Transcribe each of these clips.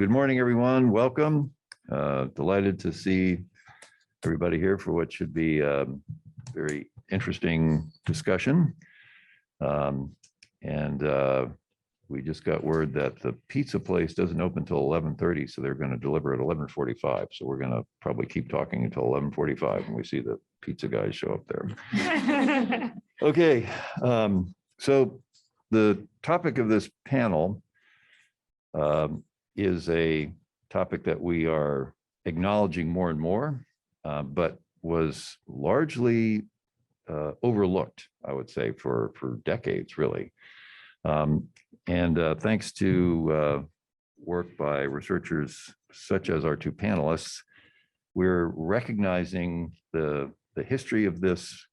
good morning, everyone. Welcome. Delighted to see everybody here for what should be a very interesting discussion. We just got word that the pizza place doesn't open until 11:30, so they're going to deliver at 11:45. So we're going to probably keep talking until 11:45 when we see the pizza guys show up there. Okay, so the topic of this panel is a topic that we are acknowledging more and more, but was largely overlooked, I would say, for decades, really. Thanks to work by researchers such as our two panelists, we're recognizing the history of this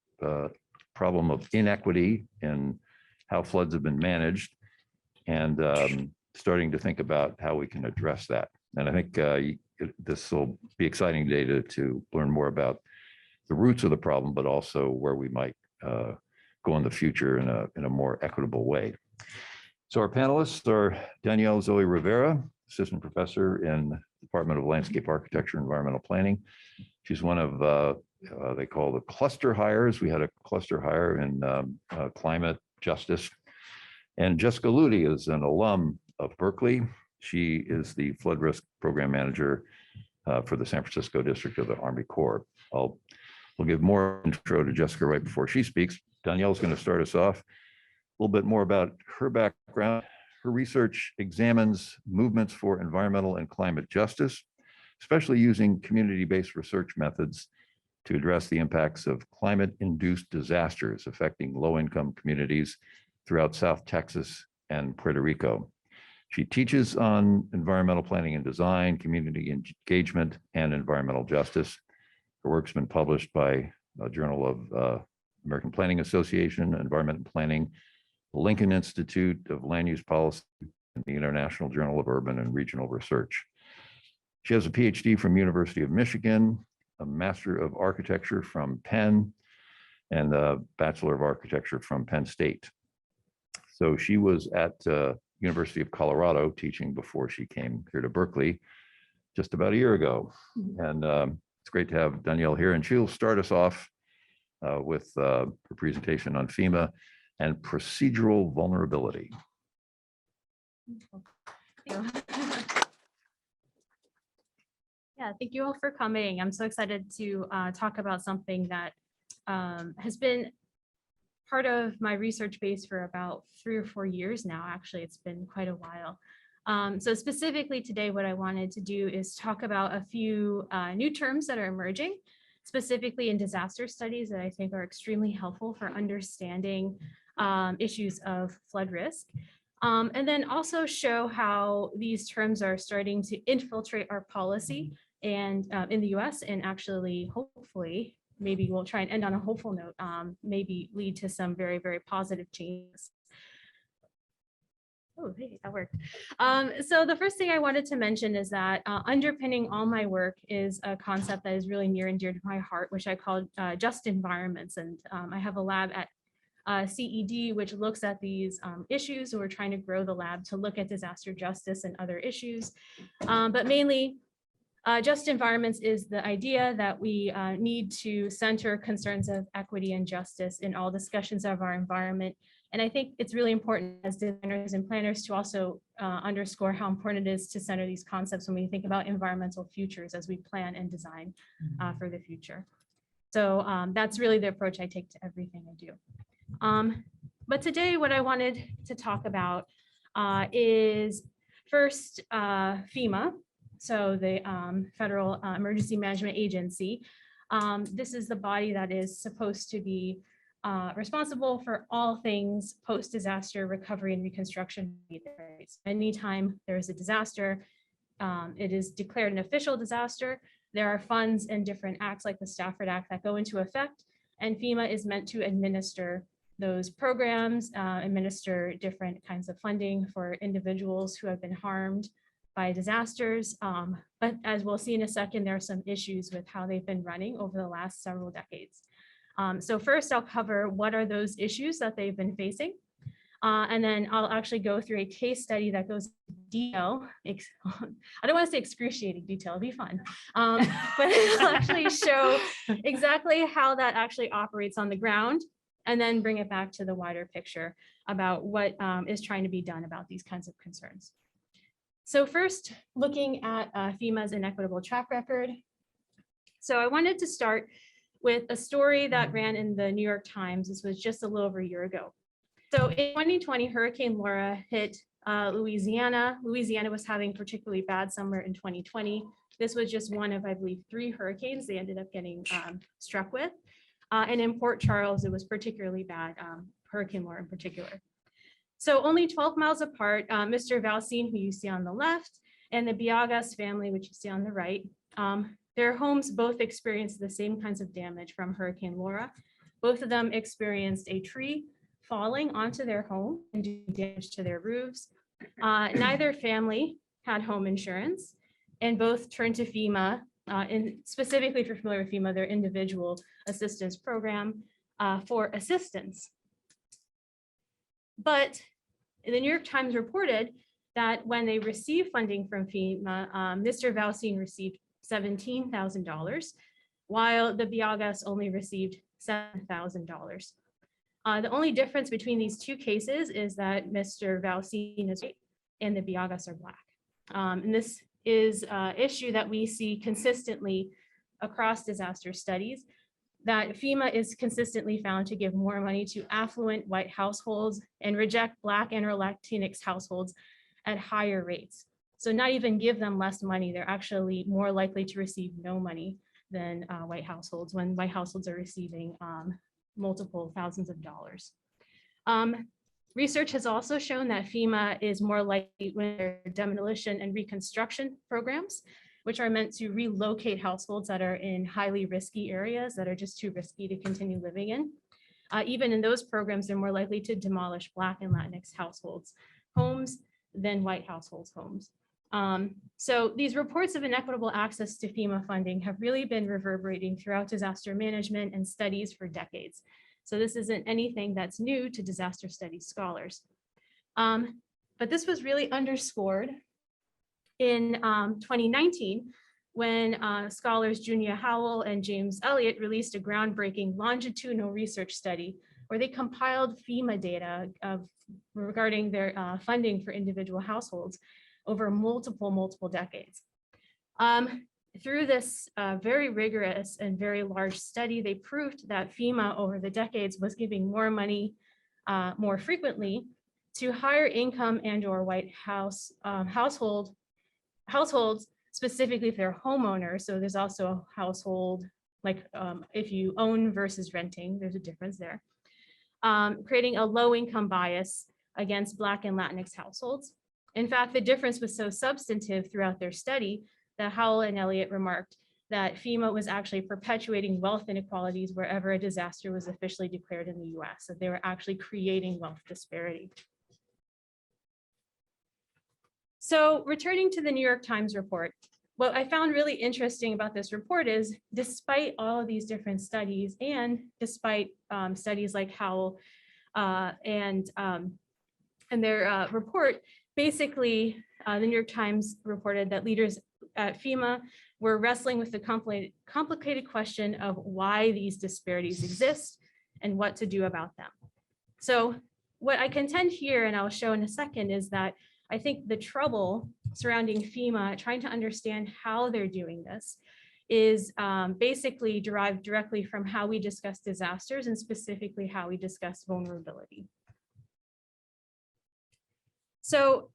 problem of inequity and how floods have been managed, and starting to think about how we can address that. And I think this will be exciting data to learn more about the roots of the problem, but also where we might go in the future in a more equitable way. So our panelists are Danielle Zoe Rivera, assistant professor in the Department of Landscape Architecture and Environmental Planning. She's one of, they call the cluster hires. We had a cluster hire in climate justice. And Jessica Ludy is an alum of Berkeley. She is the flood risk program manager for the San Francisco district of the Army Corps. We'll give more intro to Jessica right before she speaks. Danielle's going to start us off. A little bit more about her background. Her research examines movements for environmental and climate justice, especially using community-based research methods to address the impacts of climate-induced disasters affecting low-income communities throughout South Texas and Puerto Rico. She teaches on environmental planning and design, community engagement, and environmental justice. Her work's been published by a Journal of American Planning Association, Environment and Planning, the Lincoln Institute of Land Use Policy, and the International Journal of Urban and Regional Research. She has a PhD from University of Michigan, a Master of Architecture from Penn, and a Bachelor of Architecture from Penn State. So she was at University of Colorado teaching before she came here to Berkeley just about a year ago. And it's great to have Danielle here, and she'll start us off with her presentation on FEMA and procedural vulnerability. Yeah, thank you all for coming. I'm so excited to talk about something that has been part of my research base for about 3 or 4 years now. Actually, it's been quite a while. So specifically today, what I wanted to do is talk about a few new terms that are emerging, specifically in disaster studies, that I think are extremely helpful for understanding issues of flood risk. And then also show how these terms are starting to infiltrate our policy and in the US, and actually, hopefully, maybe we'll try and end on a hopeful note, maybe lead to some very, very positive changes. Oh, hey, that worked. So the first thing I wanted to mention is that underpinning all my work is a concept that is really near and dear to my heart, which I call just environments. And I have a lab at CED, which looks at these issues. We're trying to grow the lab to look at disaster justice and other issues. But mainly, just environments is the idea that we need to center concerns of equity and justice in all discussions of our environment. And I think it's really important as designers and planners to also underscore how important it is to center these concepts when we think about environmental futures as we plan and design for the future. So that's really the approach I take to everything I do. But today, what I wanted to talk about is first FEMA, so the Federal Emergency Management Agency. This is the body that is supposed to be responsible for all things post-disaster recovery and reconstruction. Anytime there is a disaster, it is declared an official disaster. There are funds and different acts like the Stafford Act that go into effect, and FEMA is meant to administer those programs, administer different kinds of funding for individuals who have been harmed by disasters. But as we'll see in a second, there are some issues with how they've been running over the last several decades. So first, I'll cover what are those issues that they've been facing. And then I'll actually go through a case study that goes detail. I don't want to say excruciating detail, it'll be fun. But I'll actually show exactly how that actually operates on the ground, and then bring it back to the wider picture about what is trying to be done about these kinds of concerns. So first, looking at FEMA's inequitable track record. So I wanted to start with a story that ran in the New York Times. This was just a little over a year ago. So in 2020, Hurricane Laura hit Louisiana. Louisiana was having particularly bad summer in 2020. This was just one of, I believe, 3 hurricanes they ended up getting struck with. And in Port Charles, it was particularly bad, Hurricane Laura in particular. So only 12 miles apart, Mr. Valcine, who you see on the left, and the Biagas family, which you see on the right, their homes both experienced the same kinds of damage from Hurricane Laura. Both of them experienced a tree falling onto their home and doing damage to their roofs. Neither family had home insurance, and both turned to FEMA, and specifically, if you're familiar with FEMA, their individual assistance program, for assistance. But the New York Times reported that when they received funding from FEMA, Mr. Valcine received $17,000, while the Biagas only received $7,000. The only difference between these 2 cases is that Mr. Valcine is white and the Biagas are Black. And this is an issue that we see consistently across disaster studies, that FEMA is consistently found to give more money to affluent white households and reject Black and or Latinx households at higher rates. So not even give them less money, they're actually more likely to receive no money than white households, when white households are receiving multiple thousands of dollars. Research has also shown that FEMA is more likely with their demolition and reconstruction programs, which are meant to relocate households that are in highly risky areas that are just too risky to continue living in. Even in those programs, they're more likely to demolish Black and Latinx households' homes than white households' homes. So these reports of inequitable access to FEMA funding have really been reverberating throughout disaster management and studies for decades. So this isn't anything that's new to disaster studies scholars. But this was really underscored in 2019, when scholars Junia Howell and James Elliott released a groundbreaking longitudinal research study where they compiled FEMA data regarding their funding for individual households over multiple decades. Through this very rigorous and very large study, they proved that FEMA over the decades was giving more money more frequently to higher income and or white households, specifically if they're homeowners. So there's also a household, like if you own versus renting, there's a difference there. Creating a low income bias against Black and Latinx households. In fact, the difference was so substantive throughout their study that Howell and Elliott remarked that FEMA was actually perpetuating wealth inequalities wherever a disaster was officially declared in the US, that they were actually creating wealth disparity. So returning to the New York Times report, what I found really interesting about this report is, despite all of these different studies, and despite studies like Howell and their report, basically the New York Times reported that leaders at FEMA were wrestling with the complicated question of why these disparities exist and what to do about them. So what I contend here, and I'll show in a second, is that I think the trouble surrounding FEMA trying to understand how they're doing this is basically derived directly from how we discuss disasters, and specifically how we discuss vulnerability. So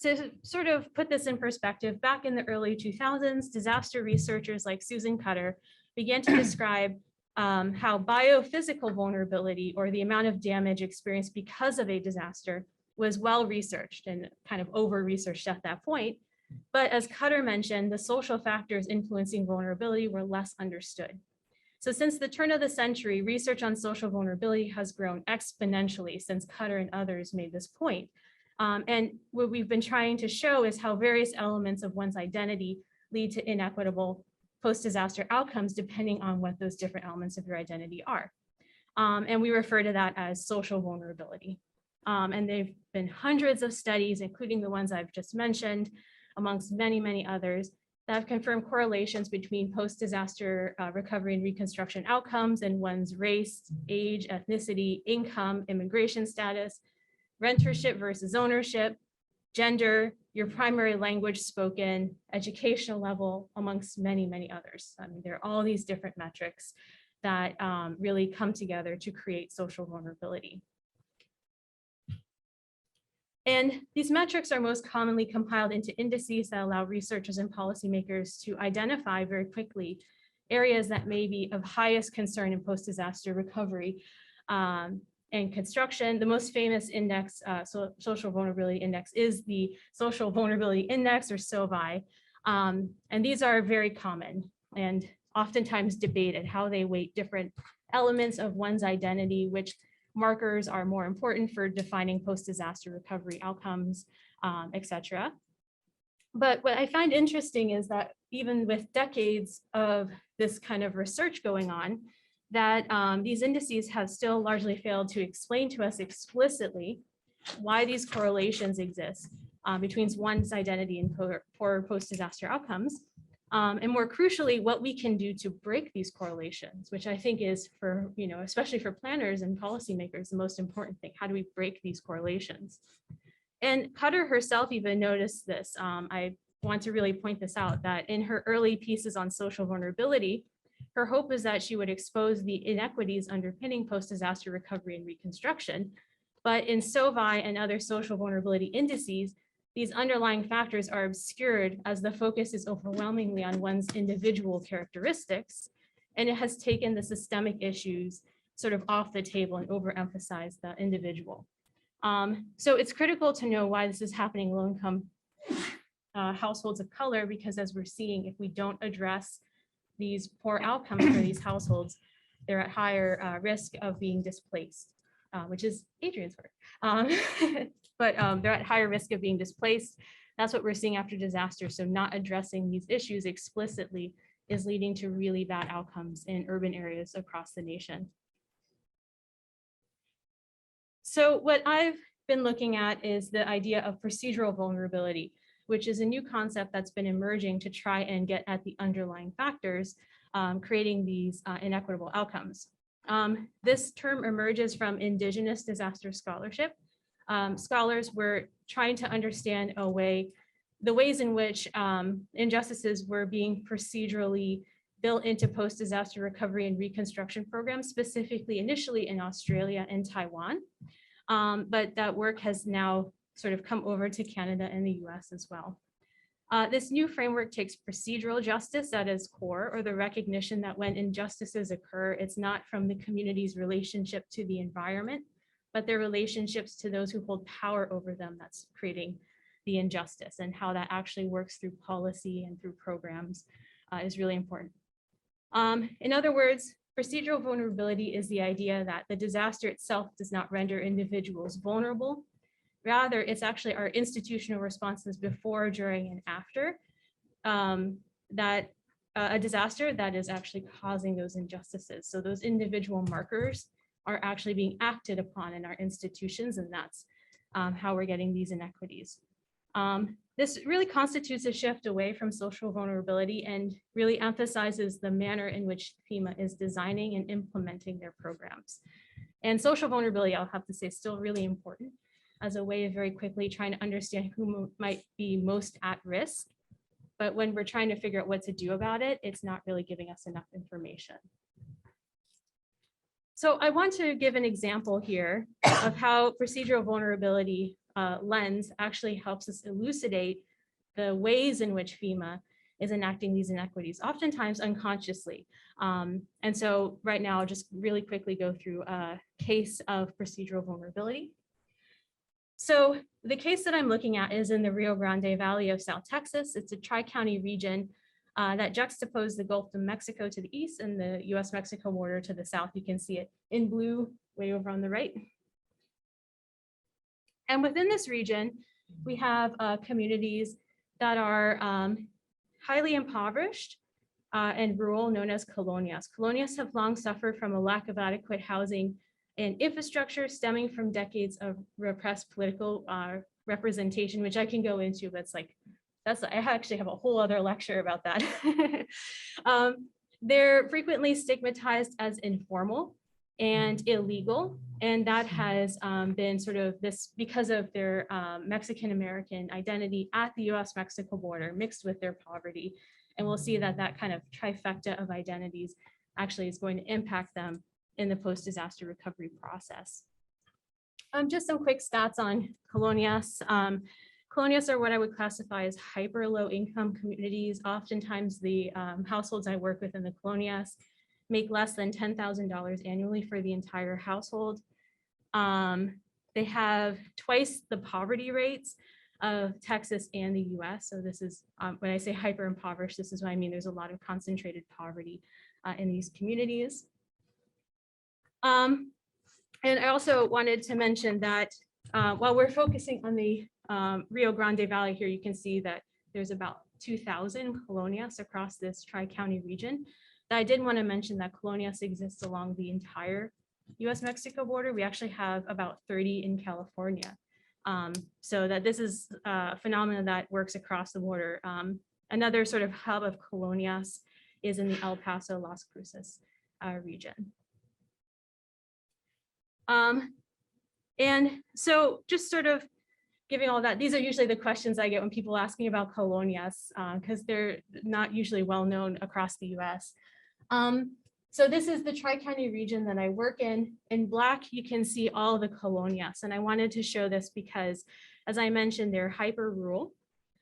to sort of put this in perspective, back in the early 2000s, disaster researchers like Susan Cutter began to describe how biophysical vulnerability, or the amount of damage experienced because of a disaster, was well researched and kind of over-researched at that point. But as Cutter mentioned, the social factors influencing vulnerability were less understood. So since the turn of the century, research on social vulnerability has grown exponentially since Cutter and others made this point. And what we've been trying to show is how various elements of one's identity lead to inequitable post-disaster outcomes depending on what those different elements of your identity are. And we refer to that as social vulnerability. And they've been hundreds of studies, including the ones I've just mentioned, amongst many, many others, that have confirmed correlations between post-disaster recovery and reconstruction outcomes and one's race, age, ethnicity, income, immigration status, rentership versus ownership, gender, your primary language spoken, educational level, amongst many, many others. I mean, there are all these different metrics that really come together to create social vulnerability. And these metrics are most commonly compiled into indices that allow researchers and policymakers to identify very quickly areas that may be of highest concern in post-disaster recovery and construction. The most famous index, social vulnerability index, is the Social Vulnerability Index, or SOVI. And these are very common and oftentimes debated, how they weight different elements of one's identity, which markers are more important for defining post-disaster recovery outcomes, et cetera. But what I find interesting is that even with decades of this kind of research going on, that these indices have still largely failed to explain to us explicitly why these correlations exist between one's identity and poor post-disaster outcomes. And more crucially, what we can do to break these correlations, which I think is, for, especially for planners and policymakers, the most important thing. How do we break these correlations? And Cutter herself even noticed this. I want to really point this out, that in her early pieces on social vulnerability, her hope is that she would expose the inequities underpinning post-disaster recovery and reconstruction. But in SOVI and other social vulnerability indices, these underlying factors are obscured as the focus is overwhelmingly on one's individual characteristics, and it has taken the systemic issues sort of off the table and overemphasized the individual. So it's critical to know why this is happening in low-income households of color, because as we're seeing, if we don't address these poor outcomes for these households, they're at higher risk of being displaced, which is Adrian's work. But they're at higher risk of being displaced. That's what we're seeing after disaster. So not addressing these issues explicitly is leading to really bad outcomes in urban areas across the nation. So what I've been looking at is the idea of procedural vulnerability, which is a new concept that's been emerging to try and get at the underlying factors, creating these inequitable outcomes. This term emerges from Indigenous disaster scholarship. Scholars were trying to understand the ways in which injustices were being procedurally built into post-disaster recovery and reconstruction programs, specifically initially in Australia and Taiwan. But that work has now sort of come over to Canada and the US as well. This new framework takes procedural justice at its core, or the recognition that when injustices occur, it's not from the community's relationship to the environment, but their relationships to those who hold power over them that's creating the injustice, and how that actually works through policy and through programs is really important. In other words, procedural vulnerability is the idea that the disaster itself does not render individuals vulnerable. Rather, it's actually our institutional responses before, during, and after that a disaster that is actually causing those injustices. So those individual markers are actually being acted upon in our institutions, and that's how we're getting these inequities. This really constitutes a shift away from social vulnerability and really emphasizes the manner in which FEMA is designing and implementing their programs. And social vulnerability, I'll have to say, is still really important as a way of very quickly trying to understand who might be most at risk. But when we're trying to figure out what to do about it, it's not really giving us enough information. So I want to give an example here of how procedural vulnerability lens actually helps us elucidate the ways in which FEMA is enacting these inequities, oftentimes unconsciously. And so right now, I'll just really quickly go through a case of procedural vulnerability. So the case that I'm looking at is in the Rio Grande Valley of South Texas. It's a tri-county region that juxtaposes the Gulf of Mexico to the east and the US-Mexico border to the south. You can see it in blue way over on the right. And within this region, we have communities that are highly impoverished and rural, known as colonias. Colonias have long suffered from a lack of adequate housing and infrastructure stemming from decades of repressed political representation, which I can go into, but it's like, I actually have a whole other lecture about that. They're frequently stigmatized as informal and illegal, and that has been sort of this because of their Mexican-American identity at the US-Mexico border mixed with their poverty. And we'll see that that kind of trifecta of identities actually is going to impact them in the post-disaster recovery process. Just some quick stats on colonias. Colonias are what I would classify as hyper low income communities. Oftentimes the households I work with in the colonias make less than $10,000 annually for the entire household. They have twice the poverty rates of Texas and the US. So this is, when I say hyper impoverished, this is what I mean. There's a lot of concentrated poverty in these communities. And I also wanted to mention that while we're focusing on the Rio Grande Valley here, you can see that there's about 2,000 colonias across this tri-county region. I did want to mention that colonias exists along the entire US-Mexico border. We actually have about 30 in California. So that this is a phenomenon that works across the border. Another sort of hub of colonias is in the El Paso, Las Cruces region. And so just sort of giving all that, these are usually the questions I get when people ask me about colonias, because they're not usually well known across the US. So this is the tri-county region that I work in. In black, you can see all the colonias. And I wanted to show this because, as I mentioned, they're hyper rural,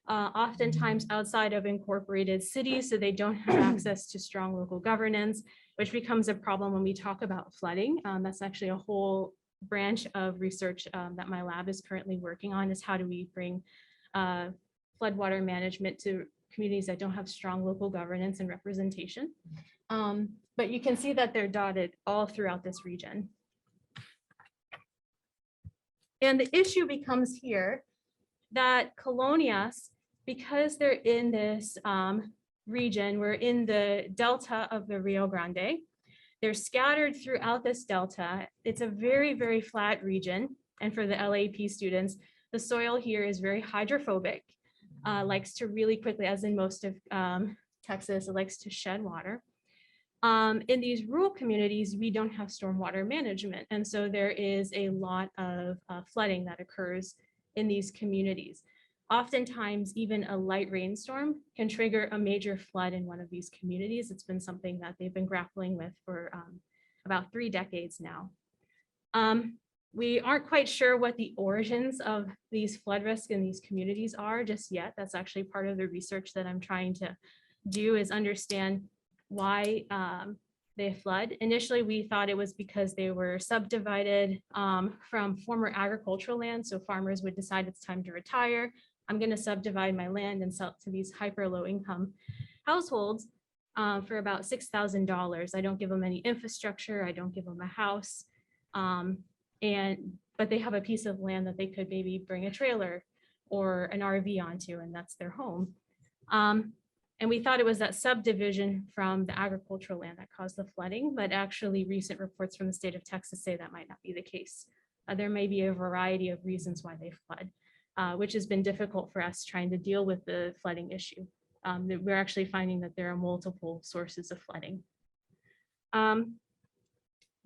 oftentimes outside of incorporated cities, so they don't have access to strong local governance, which becomes a problem when we talk about flooding. That's actually a whole branch of research that my lab is currently working on, is how do we bring floodwater management to communities that don't have strong local governance and representation. But you can see that they're dotted all throughout this region. And the issue becomes here that colonias, because they're in this region, we're in the delta of the Rio Grande. They're scattered throughout this delta. It's a very, very flat region. And for the LAP students, the soil here is very hydrophobic, likes to really quickly, as in most of Texas, it likes to shed water. In these rural communities, we don't have stormwater management. And so there is a lot of flooding that occurs in these communities. Oftentimes, even a light rainstorm can trigger a major flood in one of these communities. It's been something that they've been grappling with for about 3 decades now. We aren't quite sure what the origins of these flood risks in these communities are just yet. That's actually part of the research that I'm trying to do, is understand why they flood. Initially, we thought it was because they were subdivided from former agricultural land. So farmers would decide it's time to retire. I'm going to subdivide my land and sell it to these hyper low income households for about $6,000. I don't give them any infrastructure. I don't give them a house. But they have a piece of land that they could maybe bring a trailer or an RV onto, and that's their home. And we thought it was that subdivision from the agricultural land that caused the flooding, but actually recent reports from the state of Texas say that might not be the case. There may be a variety of reasons why they flood, which has been difficult for us trying to deal with the flooding issue. We're actually finding that there are multiple sources of flooding.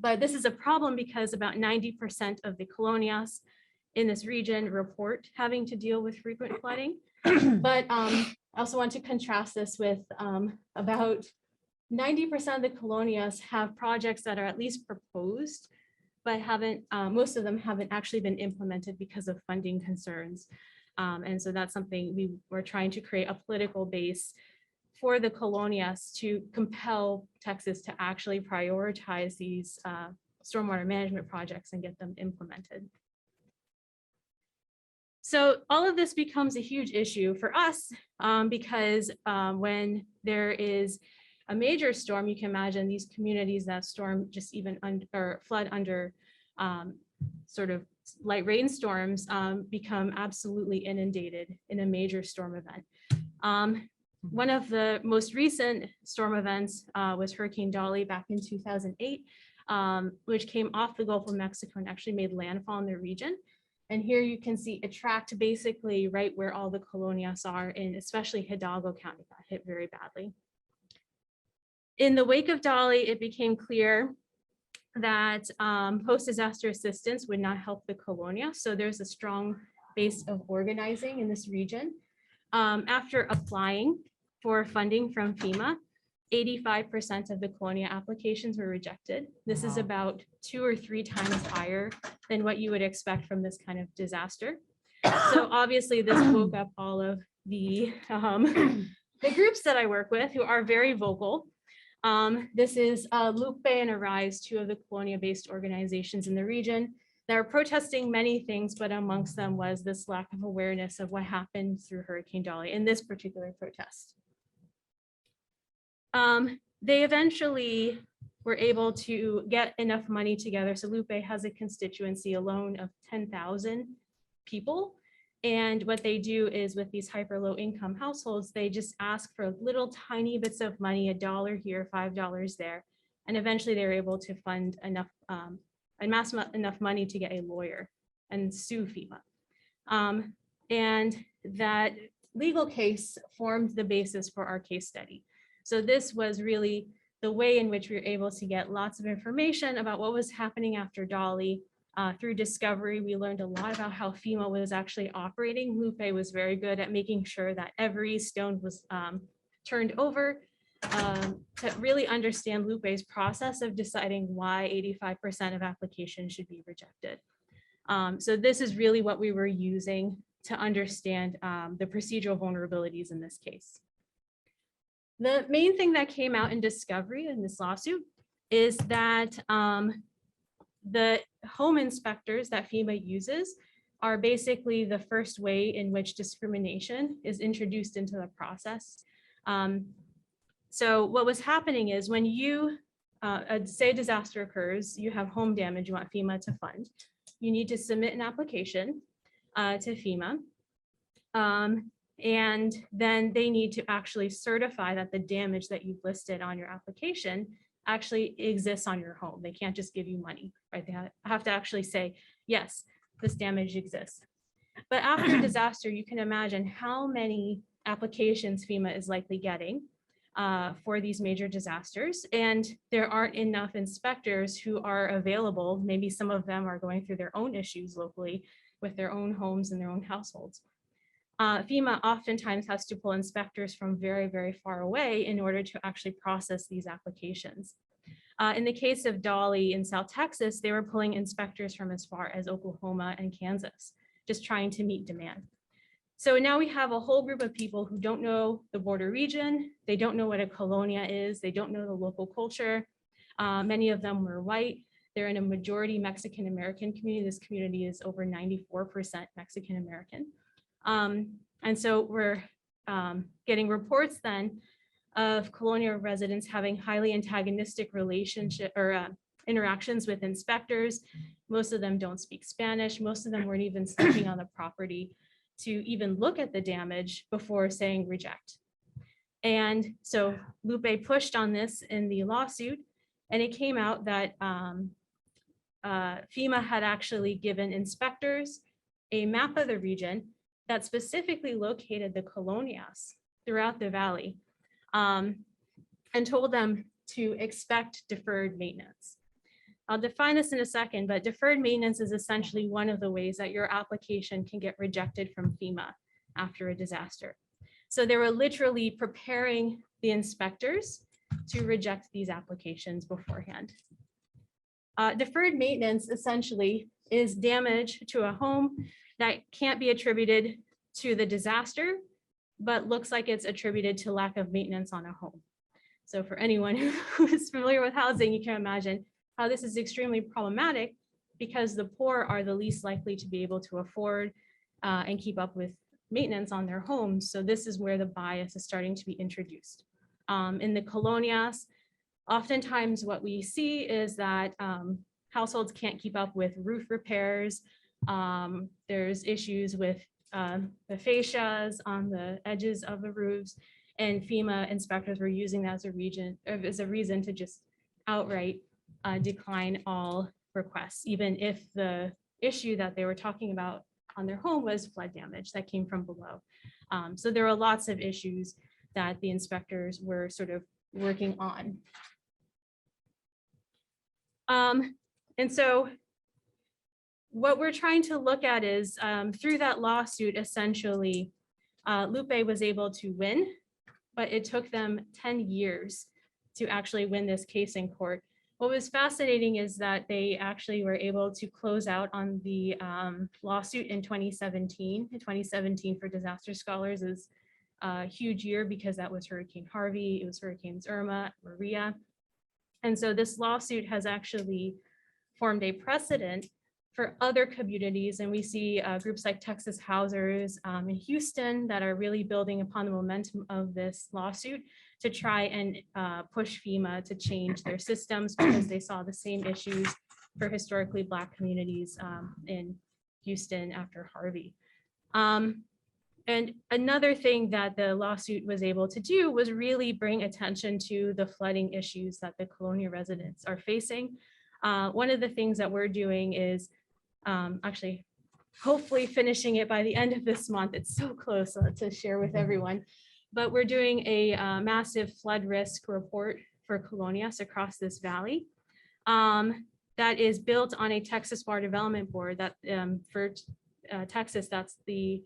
But this is a problem because about 90% of the colonias in this region report having to deal with frequent flooding. But I also want to contrast this with about 90% of the colonias have projects that are at least proposed, but haven't, most of them haven't actually been implemented because of funding concerns. And so that's something we were trying to create a political base for the colonias to compel Texas to actually prioritize these stormwater management projects and get them implemented. So all of this becomes a huge issue for us because when there is a major storm, you can imagine these communities that storm just even or flood under sort of light rainstorms become absolutely inundated in a major storm event. One of the most recent storm events was Hurricane Dolly back in 2008. which came off the Gulf of Mexico and actually made landfall in the region. And here you can see a tract basically right where all the colonias are, in especially Hidalgo County got hit very badly. In the wake of Dolly, it became clear that post-disaster assistance would not help the colonia. So there's a strong base of organizing in this region. After applying for funding from FEMA, 85% of the colonia applications were rejected. This is about 2 or 3 times higher than what you would expect from this kind of disaster. So obviously this woke up all of the groups that I work with who are very vocal. This is Lupe and Arise, 2 of the colonia-based organizations in the region that are protesting many things, but amongst them was this lack of awareness of what happened through Hurricane Dolly in this particular protest. They eventually were able to get enough money together. So Lupe has a constituency alone of 10,000 people. And what they do is with these hyper low income households, they just ask for little tiny bits of money, $1 here, $5 there. And eventually they're able to fund enough, amass enough money to get a lawyer and sue FEMA. And that legal case formed the basis for our case study. So this was really the way in which we were able to get lots of information about what was happening after Dolly. Through discovery, we learned a lot about how FEMA was actually operating. Lupe was very good at making sure that every stone was turned over to really understand Lupe's process of deciding why 85% of applications should be rejected. So this is really what we were using to understand the procedural vulnerabilities in this case. The main thing that came out in discovery in this lawsuit is that the home inspectors that FEMA uses are basically the first way in which discrimination is introduced into the process. So what was happening is when you say a disaster occurs, you have home damage you want FEMA to fund, you need to submit an application to FEMA. And then they need to actually certify that the damage that you've listed on your application actually exists on your home. They can't just give you money, right? They have to actually say, yes, this damage exists. But after a disaster, you can imagine how many applications FEMA is likely getting for these major disasters. And there aren't enough inspectors who are available. Maybe some of them are going through their own issues locally with their own homes and their own households. FEMA oftentimes has to pull inspectors from very, very far away in order to actually process these applications. In the case of Dolly in South Texas, they were pulling inspectors from as far as Oklahoma and Kansas, just trying to meet demand. So now we have a whole group of people who don't know the border region, they don't know what a colonia is, they don't know the local culture. Many of them were white. They're in a majority Mexican American community. This community is over 94% Mexican American. And so we're getting reports then of colonial residents having highly antagonistic relationship or interactions with inspectors. Most of them don't speak Spanish. Most of them weren't even sleeping on the property to even look at the damage before saying reject. And so Lupe pushed on this in the lawsuit, and it came out that FEMA had actually given inspectors a map of the region that specifically located the colonias throughout the valley and told them to expect deferred maintenance. I'll define this in a second, but deferred maintenance is essentially one of the ways that your application can get rejected from FEMA after a disaster. So they were literally preparing the inspectors to reject these applications beforehand. Deferred maintenance essentially is damage to a home that can't be attributed to the disaster, but looks like it's attributed to lack of maintenance on a home. So for anyone who is familiar with housing, you can imagine how this is extremely problematic because the poor are the least likely to be able to afford and keep up with maintenance on their homes. So this is where the bias is starting to be introduced. In the colonias, oftentimes what we see is that households can't keep up with roof repairs. There's issues with the fascias on the edges of the roofs, and FEMA inspectors were using that as a reason to just outright decline all requests, even if the issue that they were talking about on their home was flood damage that came from below. So there are lots of issues that the inspectors were sort of working on. And so what we're trying to look at is through that lawsuit, essentially, Lupe was able to win, but it took them 10 years to actually win this case in court. What was fascinating is that they actually were able to close out on the lawsuit in 2017. In 2017 for disaster scholars is a huge year because that was Hurricane Harvey, it was Hurricanes Irma, Maria. And so this lawsuit has actually formed a precedent for other communities. And we see groups like Texas Housers in Houston that are really building upon the momentum of this lawsuit to try and push FEMA to change their systems because they saw the same issues for historically Black communities in Houston after Harvey. And another thing that the lawsuit was able to do was really bring attention to the flooding issues that the Colonia residents are facing. One of the things that we're doing is actually hopefully finishing it by the end of this month. It's so close to share with everyone. But we're doing a massive flood risk report for colonias across this valley that is built on a Texas Water Development Board that for Texas, that's the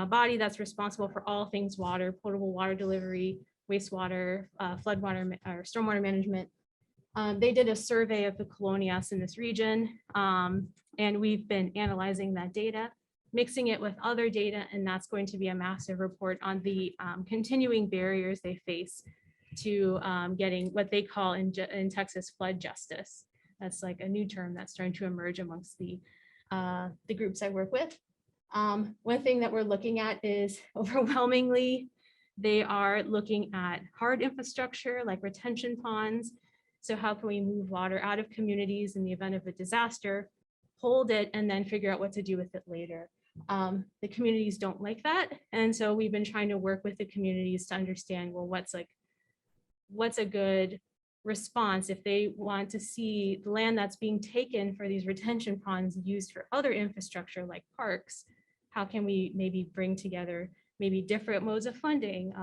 body that's responsible for all things water, potable water delivery, wastewater, floodwater or stormwater management. They did a survey of the colonias in this region, and we've been analyzing that data, mixing it with other data, and that's going to be a massive report on the continuing barriers they face to getting what they call in Texas flood justice. That's like a new term that's starting to emerge amongst the groups I work with. One thing that we're looking at is overwhelmingly, they are looking at hard infrastructure like retention ponds. So how can we move water out of communities in the event of a disaster, hold it, and then figure out what to do with it later? The communities don't like that. And so we've been trying to work with the communities to understand, well, what's a good response if they want to see the land that's being taken for these retention ponds used for other infrastructure like parks. How can we maybe bring together maybe different modes of funding,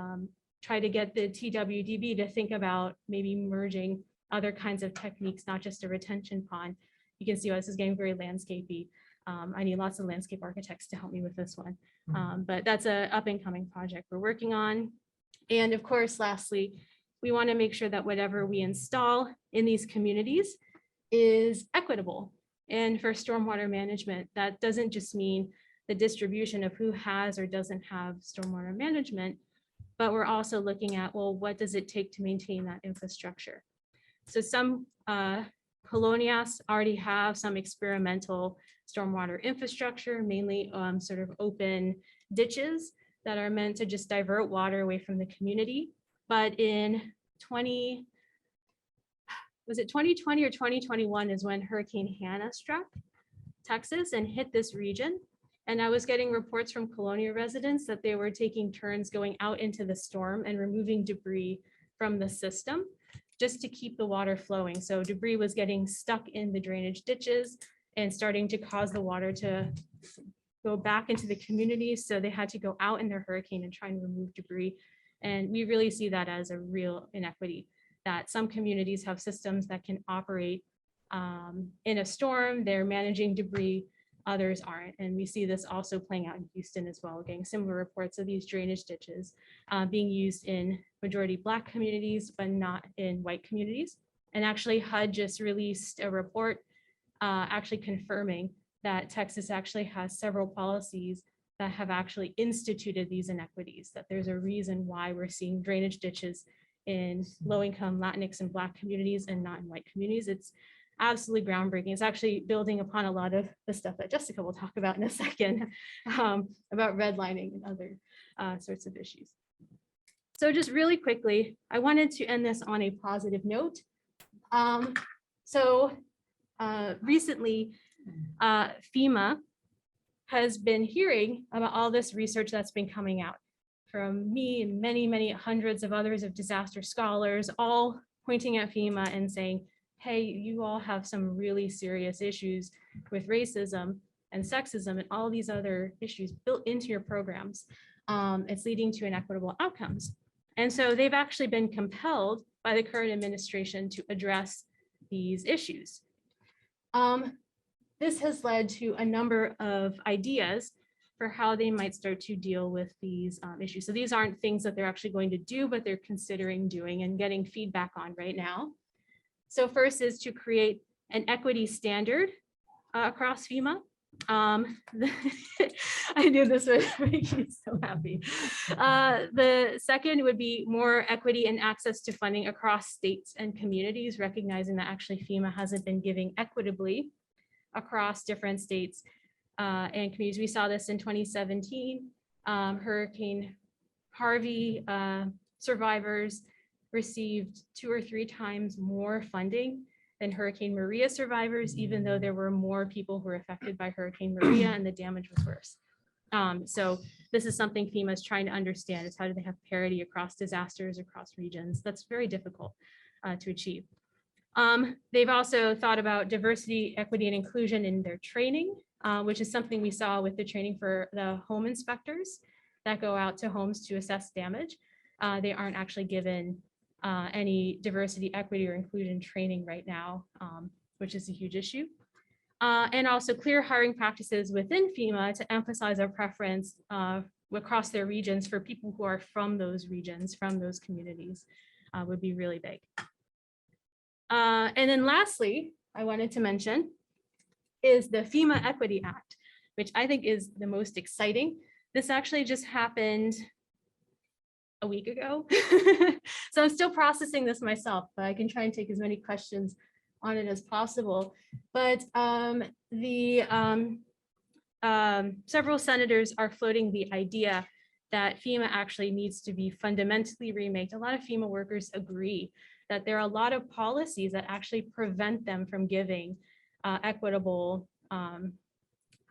try to get the TWDB to think about maybe merging other kinds of techniques, not just a retention pond. You can see how this is getting very landscapey. I need lots of landscape architects to help me with this one. But that's an up and coming project we're working on. And of course, lastly, we want to make sure that whatever we install in these communities is equitable. And for stormwater management, that doesn't just mean the distribution of who has or doesn't have stormwater management, but we're also looking at, well, what does it take to maintain that infrastructure? So some colonias already have some experimental stormwater infrastructure, mainly sort of open ditches that are meant to just divert water away from the community. But in 2020 or 2021 is when Hurricane Hannah struck Texas and hit this region. And I was getting reports from Colonia residents that they were taking turns going out into the storm and removing debris from the system just to keep the water flowing. So debris was getting stuck in the drainage ditches and starting to cause the water to go back into the community. So they had to go out in their hurricane and try and remove debris. And we really see that as a real inequity, that some communities have systems that can operate in a storm, they're managing debris, others aren't. And we see this also playing out in Houston as well, getting similar reports of these drainage ditches being used in majority Black communities, but not in white communities. And actually HUD just released a report actually confirming that Texas actually has several policies that have actually instituted these inequities, that there's a reason why we're seeing drainage ditches in low-income Latinx and Black communities and not in white communities. It's absolutely groundbreaking. It's actually building upon a lot of the stuff that Jessica will talk about in a second about redlining and other sorts of issues. So just really quickly, I wanted to end this on a positive note. Recently, FEMA has been hearing about all this research that's been coming out from me and many hundreds of others of disaster scholars, all pointing at FEMA and saying, hey, you all have some really serious issues with racism and sexism and all these other issues built into your programs. It's leading to inequitable outcomes. And so they've actually been compelled by the current administration to address these issues. This has led to a number of ideas for how they might start to deal with these issues. So these aren't things that they're actually going to do, but they're considering doing and getting feedback on right now. So first is to create an equity standard across FEMA. I knew this would make you so happy. The second would be more equity and access to funding across states and communities, recognizing that actually FEMA hasn't been giving equitably across different states and communities. We saw this in 2017, Hurricane Harvey survivors received 2 or 3 times more funding than Hurricane Maria survivors, even though there were more people who were affected by Hurricane Maria and the damage was worse. So this is something FEMA is trying to understand, is how do they have parity across disasters, across regions? That's very difficult to achieve. They've also thought about diversity, equity, and inclusion in their training, which is something we saw with the training for the home inspectors that go out to homes to assess damage. They aren't actually given any diversity, equity, or inclusion training right now, which is a huge issue. And also clear hiring practices within FEMA to emphasize our preference across their regions for people who are from those regions, from those communities, would be really big. And then lastly, I wanted to mention is the FEMA Equity Act, which I think is the most exciting. This actually just happened a week ago. So I'm still processing this myself, but I can try and take as many questions on it as possible. But several senators are floating the idea that FEMA actually needs to be fundamentally remade. A lot of FEMA workers agree that there are a lot of policies that actually prevent them from giving equitable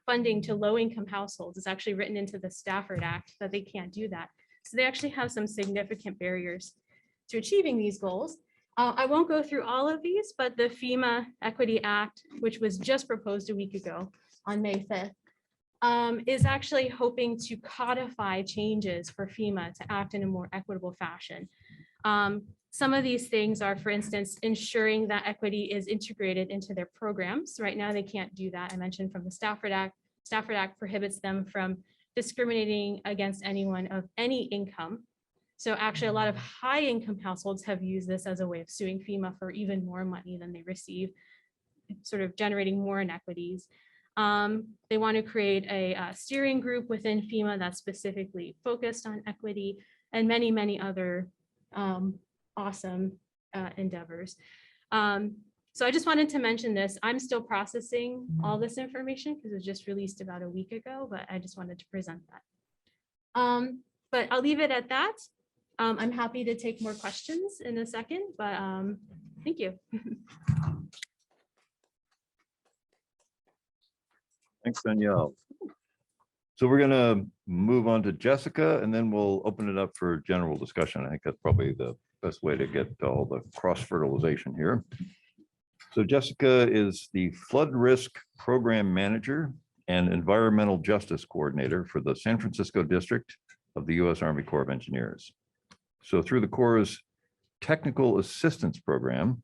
funding to low-income households. It's actually written into the Stafford Act that they can't do that. So they actually have some significant barriers to achieving these goals. I won't go through all of these, but the FEMA Equity Act, which was just proposed a week ago on May 5th, is actually hoping to codify changes for FEMA to act in a more equitable fashion. Some of these things are, for instance, ensuring that equity is integrated into their programs. Right now, they can't do that. I mentioned from the Stafford Act. Stafford Act prohibits them from discriminating against anyone of any income. So actually, a lot of high income households have used this as a way of suing FEMA for even more money than they receive, sort of generating more inequities. They want to create a steering group within FEMA that's specifically focused on equity and many, many other awesome endeavors. So I just wanted to mention this. I'm still processing all this information because it was just released about a week ago, but I just wanted to present that. But I'll leave it at that. I'm happy to take more questions in a second, but thank you. Thanks, Danielle. So we're going to move on to Jessica, and then we'll open it up for general discussion. I think that's probably the best way to get all the cross-fertilization here. So Jessica is the Flood Risk Program Manager and Environmental Justice Coordinator for the San Francisco District of the U.S. Army Corps of Engineers. So through the Corps' Technical Assistance Program,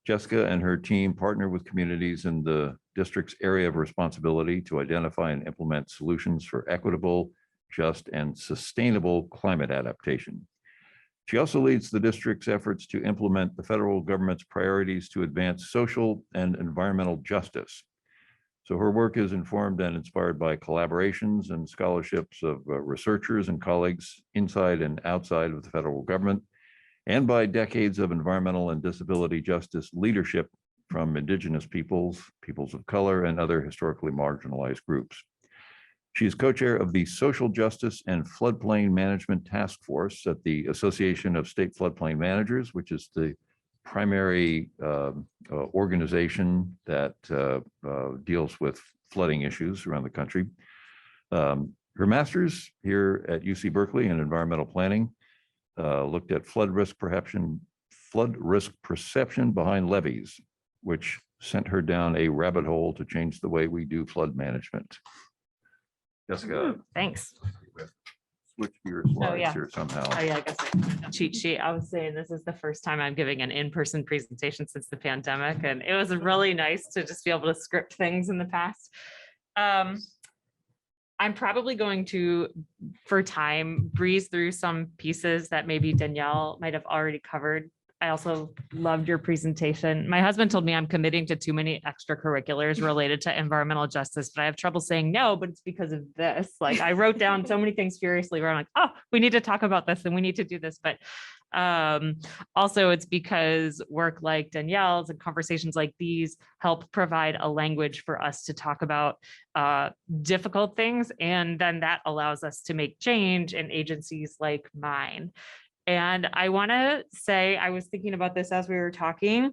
Jessica and her team partner with communities in the district's area of responsibility to identify and implement solutions for equitable, just, and sustainable climate adaptation. She also leads the district's efforts to implement the federal government's priorities to advance social and environmental justice. So her work is informed and inspired by collaborations and scholarships of researchers and colleagues inside and outside of the federal government, and by decades of environmental and disability justice leadership from Indigenous peoples, peoples of color, and other historically marginalized groups. She is co-chair of the Social Justice and Floodplain Management Task Force at the Association of State Floodplain Managers, which is the primary organization that deals with flooding issues around the country. Her master's here at UC Berkeley in environmental planning looked at flood risk perception behind levees, which sent her down a rabbit hole to change the way we do flood management. Jessica, Thanks. switch your Oh, slides yeah. here somehow. Oh, yeah, I guess I cheat sheet. I was saying this is the first time I'm giving an in-person presentation since the pandemic, and it was really nice to just be able to script things in the past. I'm probably going to, for time, breeze through some pieces that maybe Danielle might have already covered. I also loved your presentation. My husband told me I'm committing to too many extracurriculars related to environmental justice, but I have trouble saying no, but it's because of this. Like I wrote down so many things furiously where I'm like, oh, we need to talk about this and we need to do this. But also it's because work like Danielle's and conversations like these help provide a language for us to talk about difficult things. And then that allows us to make change in agencies like mine. And I want to say, I was thinking about this as we were talking.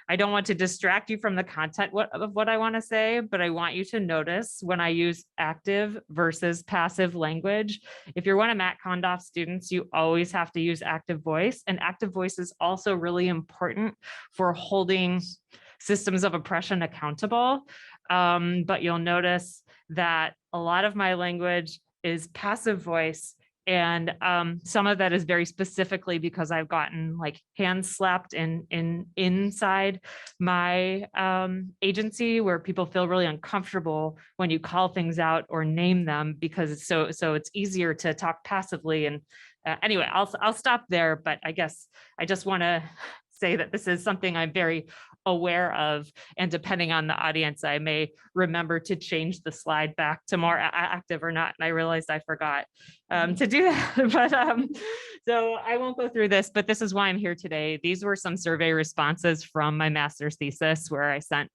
I don't want to distract you from the content of what I want to say, but I want you to notice when I use active versus passive language. If you're one of Matt Kondoff's students, you always have to use active voice. And active voice is also really important for holding systems of oppression accountable. But you'll notice that a lot of my language is passive voice. And some of that is very specifically because I've gotten like hands slapped inside my agency where people feel really uncomfortable when you call things out or name them because it's so it's easier to talk passively. And anyway, I'll stop there, but I guess I just want to say that this is something I'm very aware of, and depending on the audience, I may remember to change the slide back to more active or not. And I realized I forgot to do that, but so I won't go through this, but this is why I'm here today. These were some survey responses from my master's thesis where I sent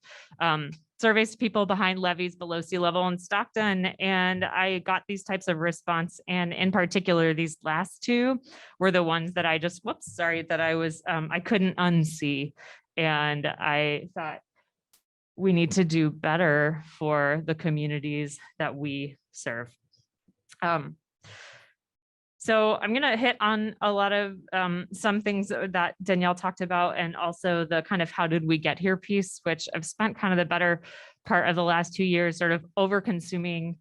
surveys to people behind levees below sea level in Stockton. And I got these types of response. And in particular, these last two were the ones that I just, that I was, I couldn't unsee. And I thought we need to do better for the communities that we serve. So I'm going to hit on a lot of some things that Danielle talked about, and also the kind of how did we get here piece, which I've spent kind of the better part of the last 2 years sort of over consuming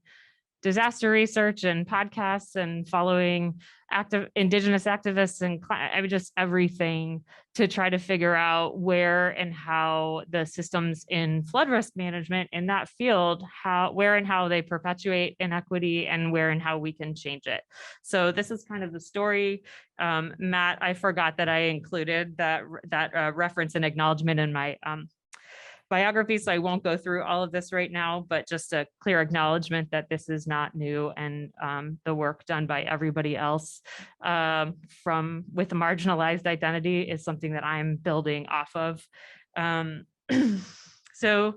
disaster research and podcasts and following active Indigenous activists and I mean, just everything to try to figure out where and how the systems in flood risk management in that field, where and how they perpetuate inequity and where and how we can change it. So this is kind of the story. Matt, I forgot that I included that reference and acknowledgement in my biography, so I won't go through all of this right now, but just a clear acknowledgement that this is not new, and the work done by everybody else with a marginalized identity is something that I'm building off of. So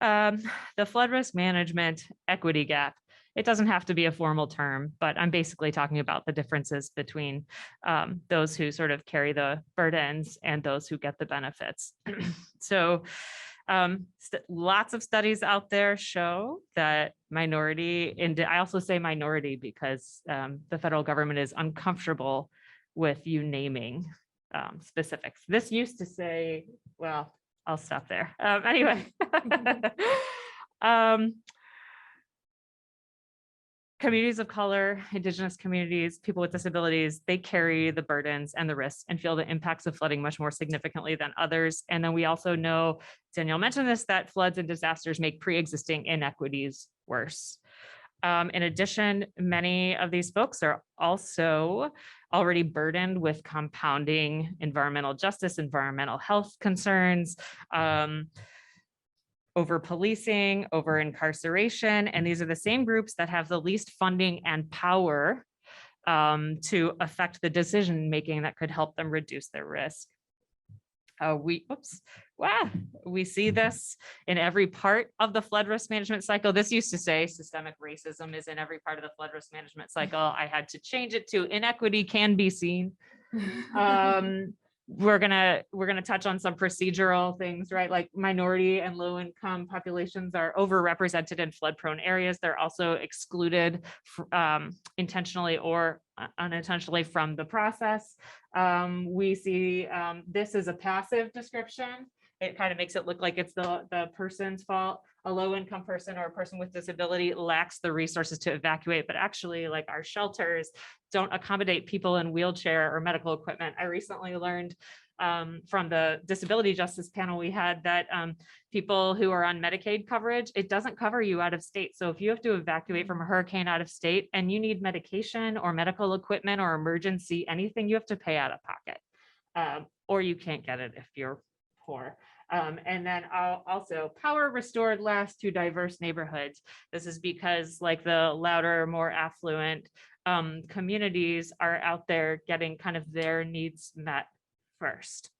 the flood risk management equity gap, it doesn't have to be a formal term, but I'm basically talking about the differences between those who sort of carry the burdens and those who get the benefits. So lots of studies out there show that minority, and I also say minority because the federal government is uncomfortable with you naming specifics. This used to say, well, I'll stop there. Anyway. Communities of color, Indigenous communities, people with disabilities, they carry the burdens and the risks and feel the impacts of flooding much more significantly than others. And then we also know, Danielle mentioned this, that floods and disasters make pre-existing inequities worse. In addition, many of these folks are also already burdened with compounding environmental justice, environmental health concerns, over policing, over incarceration, and these are the same groups that have the least funding and power to affect the decision-making that could help them reduce their risk. We see this in every part of the flood risk management cycle. This used to say systemic racism is in every part of the flood risk management cycle. I had to change it to inequity can be seen. We're gonna touch on some procedural things, right? Like minority and low income populations are overrepresented in flood prone areas. They're also excluded intentionally or unintentionally from the process. We see this is a passive description. it kind of makes it look like it's the person's fault. A low-income person or a person with disability lacks the resources to evacuate, but actually, like, our shelters don't accommodate people in wheelchair or medical equipment. I recently learned from the disability justice panel we had that people who are on Medicaid coverage, it doesn't cover you out of state. So if you have to evacuate from a hurricane out of state and you need medication or medical equipment or emergency, anything, you have to pay out of pocket, or you can't get it if you're poor. And then also power restored last to diverse neighborhoods. This is because, like, the louder, more affluent communities are out there getting kind of their needs met first.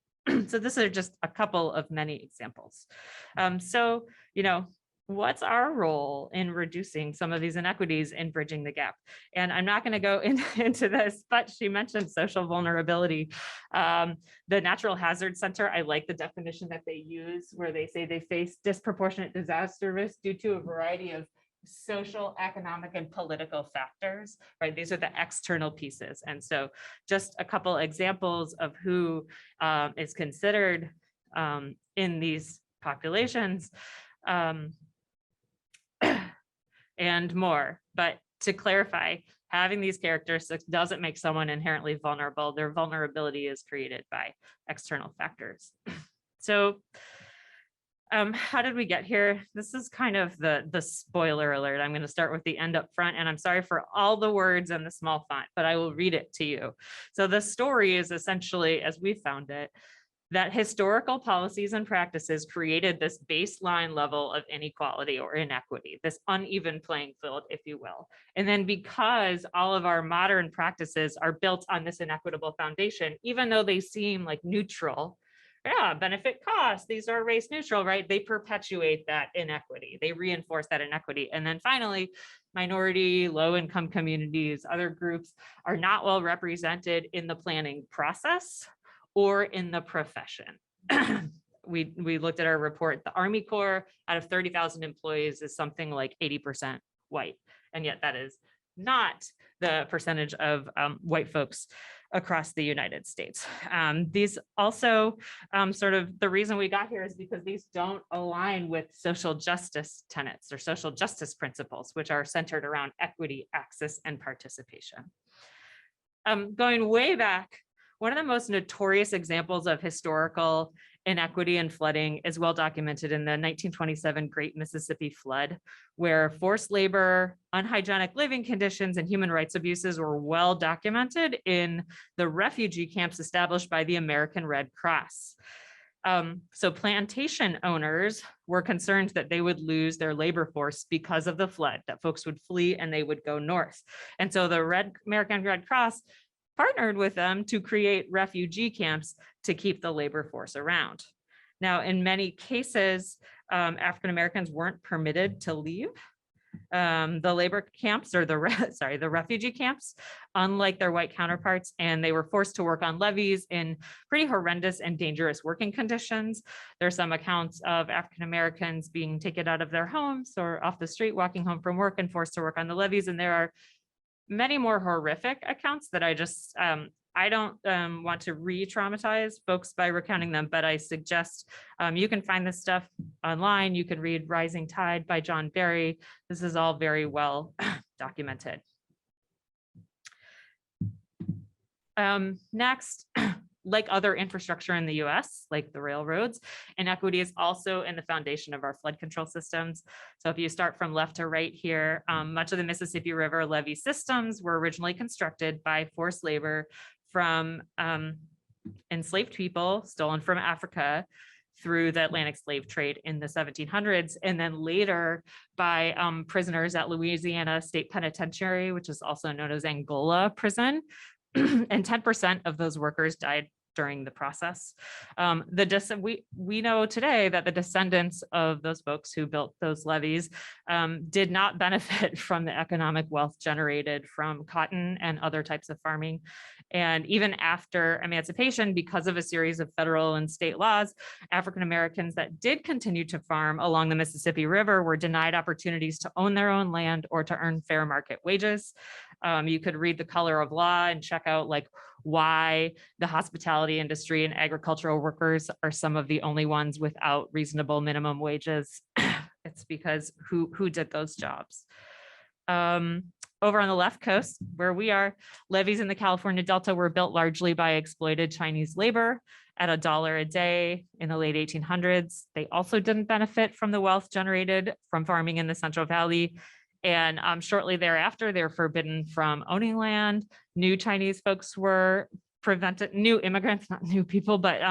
So this are just a couple of many examples. So, you know, what's our role in reducing some of these inequities and bridging the gap? And I'm not going to go into this, but she mentioned social vulnerability. The Natural Hazard Center, I like the definition that they use, where they say they face disproportionate disaster risk due to a variety of social, economic, and political factors, right? These are the external pieces. And so just a couple examples of who is considered in these populations, and more. But to clarify, having these characteristics doesn't make someone inherently vulnerable. Their vulnerability is created by external factors. So how did we get here? This is kind of the spoiler alert. I'm going to start with the end up front, and I'm sorry for all the words and the small font, but I will read it to you. So the story is essentially, as we found it, that historical policies and practices created this baseline level of inequality or inequity, this uneven playing field, if you will. And then because all of our modern practices are built on this inequitable foundation, even though they seem like neutral, yeah, benefit cost, these are race neutral, right? They perpetuate that inequity. They reinforce that inequity. And then finally, minority, low-income communities, other groups are not well represented in the planning process or in the profession. We looked at our report. The Army Corps, out of 30,000 employees, is something like 80% white. And yet that is not the percentage of white folks across the United States. These also sort of, the reason we got here is because these don't align with social justice tenets or social justice principles, which are centered around equity, access, and participation. Going way back, one of the most notorious examples of historical inequity and flooding is well documented in the 1927 Great Mississippi Flood, where forced labor, unhygienic living conditions, and human rights abuses were well documented in the refugee camps established by the American Red Cross. So plantation owners were concerned that they would lose their labor force because of the flood, that folks would flee and they would go north. And so the American Red Cross partnered with them to create refugee camps to keep the labor force around. Now, in many cases, African Americans weren't permitted to leave the labor camps, or the refugee camps, unlike their white counterparts, and they were forced to work on levees in pretty horrendous and dangerous working conditions. There's some accounts of African Americans being taken out of their homes or off the street, walking home from work and forced to work on the levees, and there are many more horrific accounts that I just, I don't want to re-traumatize folks by recounting them, but I suggest you can find this stuff online. You can read Rising Tide by John Barry. This is all very well documented. Next, like other infrastructure in the US, like the railroads, inequity is also in the foundation of our flood control systems. So if you start from left to right here, much of the Mississippi River levee systems were originally constructed by forced labor from enslaved people stolen from Africa through the Atlantic slave trade in the 1700s, and then later by prisoners at Louisiana State Penitentiary, which is also known as Angola Prison. And 10% of those workers died during the process. We know today that the descendants of those folks who built those levees did not benefit from the economic wealth generated from cotton and other types of farming. And even after emancipation, because of a series of federal and state laws, African Americans that did continue to farm along the Mississippi River were denied opportunities to own their own land or to earn fair market wages. You could read The Color of Law and check out like why the hospitality industry and agricultural workers are some of the only ones without reasonable minimum wages. It's because who did those jobs? Over on the left coast, where we are, levees in the California Delta were built largely by exploited Chinese labor at $1 a day in the late 1800s. They also didn't benefit from the wealth generated from farming in the Central Valley. And shortly thereafter, they're forbidden from owning land. New Chinese folks were prevented, new immigrants, not new people, but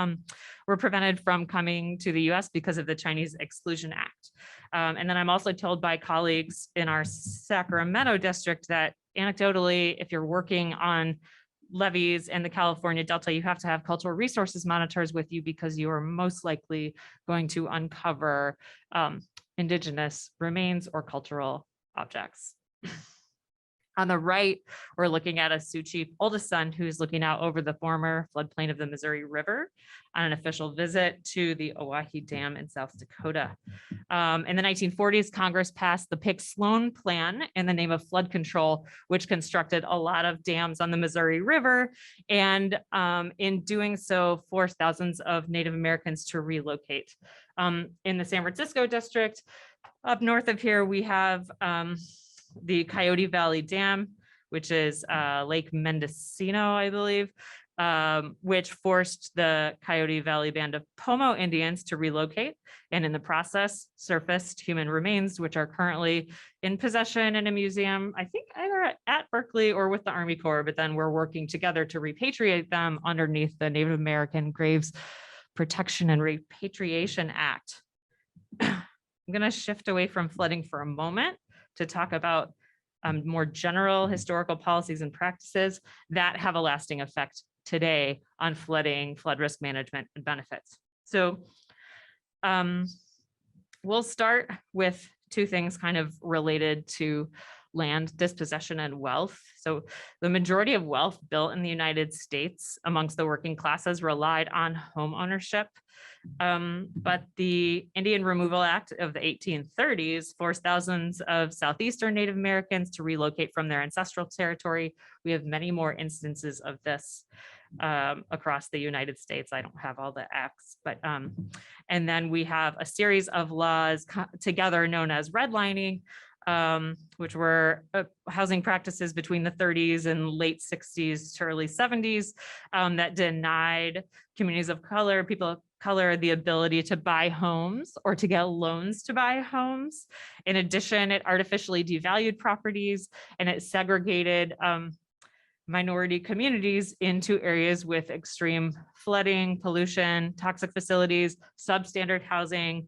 were prevented from coming to the US because of the Chinese Exclusion Act. And then I'm also told by colleagues in our Sacramento district that anecdotally, if you're working on levees in the California Delta, you have to have cultural resources monitors with you because you are most likely going to uncover indigenous remains or cultural objects. On the right, we're looking at a Sioux chief oldest son who's looking out over the former floodplain of the Missouri River on an official visit to the Oahe Dam in South Dakota. In the 1940s, Congress passed the Pick-Sloan Plan in the name of flood control, which constructed a lot of dams on the Missouri River, and in doing so, forced thousands of Native Americans to relocate. In the San Francisco district, up north of here, we have the Coyote Valley Dam, which is Lake Mendocino, I believe, which forced the Coyote Valley Band of Pomo Indians to relocate, and in the process surfaced human remains, which are currently in possession in a museum, I think either at Berkeley or with the Army Corps, but then we're working together to repatriate them underneath the Native American Graves Protection and Repatriation Act. I'm going to shift away from flooding for a moment to talk about more general historical policies and practices that have a lasting effect today on flooding, flood risk management, and benefits. So we'll start with two things kind of related to land dispossession and wealth. So the majority of wealth built in the United States amongst the working classes relied on home ownership. But the Indian Removal Act of the 1830s forced thousands of Southeastern Native Americans to relocate from their ancestral territory. We have many more instances of this across the United States. I don't have all the acts, but and then we have a series of laws together known as redlining, which were housing practices between the 30s and late 60s to early 70s that denied communities of color, people of color, the ability to buy homes or to get loans to buy homes. In addition, it artificially devalued properties and it segregated minority communities into areas with extreme flooding, pollution, toxic facilities, substandard housing,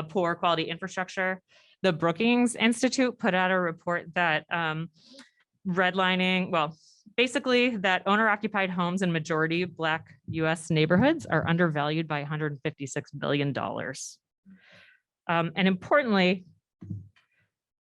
poor quality infrastructure. The Brookings Institute put out a report that redlining, well, basically that owner-occupied homes in majority Black US neighborhoods are undervalued by $156 billion. And importantly,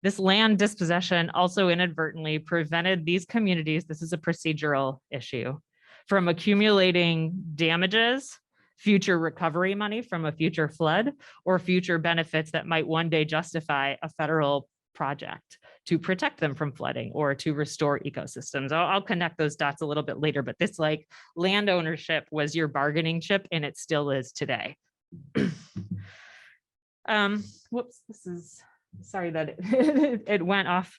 this land dispossession also inadvertently prevented these communities, this is a procedural issue, from accumulating damages, future recovery money from a future flood, or future benefits that might one day justify a federal project to protect them from flooding or to restore ecosystems. I'll connect those dots a little bit later, but this like land ownership was your bargaining chip and it still is today. Whoops, this is, sorry that it went off.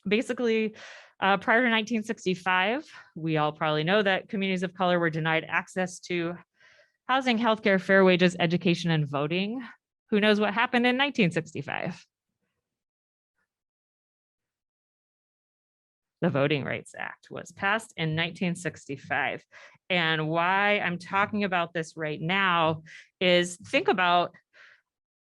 Basically, prior to 1965, we all probably know that communities of color were denied access to housing, healthcare, fair wages, education, and voting. Who knows what happened in 1965? The Voting Rights Act was passed in 1965. And why I'm talking about this right now is think about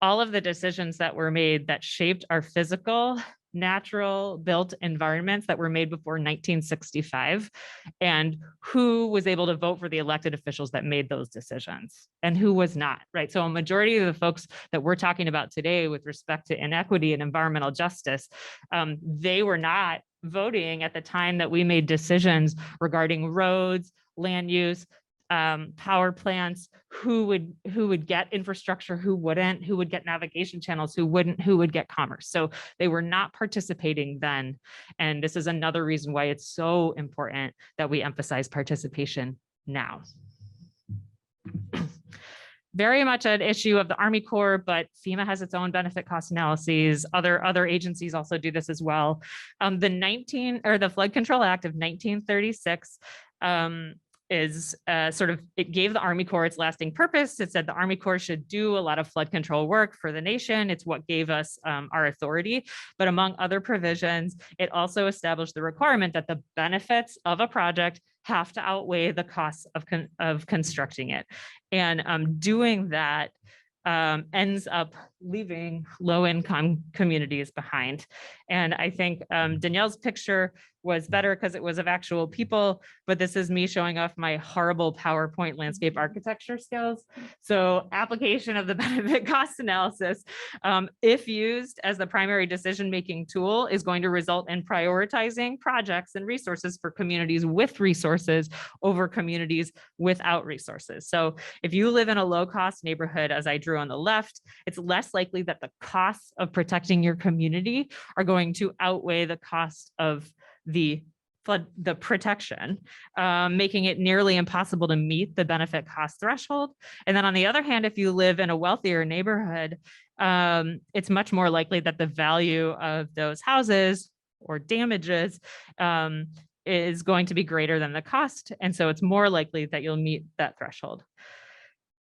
all of the decisions that were made that shaped our physical, natural built environments that were made before 1965, and who was able to vote for the elected officials that made those decisions and who was not, right? So a majority of the folks that we're talking about today with respect to inequity and environmental justice, they were not voting at the time that we made decisions regarding roads, land use, power plants, who would get infrastructure, who wouldn't, who would get navigation channels, who wouldn't, who would get commerce. So they were not participating then. And this is another reason why it's so important that we emphasize participation now. Very much an issue of the Army Corps, but FEMA has its own benefit cost analyses. Other agencies also do this as well. The Flood Control Act of 1936 is it gave the Army Corps its lasting purpose. It said the Army Corps should do a lot of flood control work for the nation. It's what gave us our authority. But among other provisions, it also established the requirement that the benefits of a project have to outweigh the costs of constructing it. And doing that ends up leaving low-income communities behind. And I think Danielle's picture was better because it was of actual people, but this is me showing off my horrible PowerPoint landscape architecture skills. So application of the benefit cost analysis, if used as the primary decision-making tool, is going to result in prioritizing projects and resources for communities with resources over communities without resources. So if you live in a low-cost neighborhood, as I drew on the left, it's less likely that the costs of protecting your community are going to outweigh the cost of the protection, making it nearly impossible to meet the benefit cost threshold. And then on the other hand, if you live in a wealthier neighborhood, it's much more likely that the value of those houses or damages is going to be greater than the cost. And so it's more likely that you'll meet that threshold.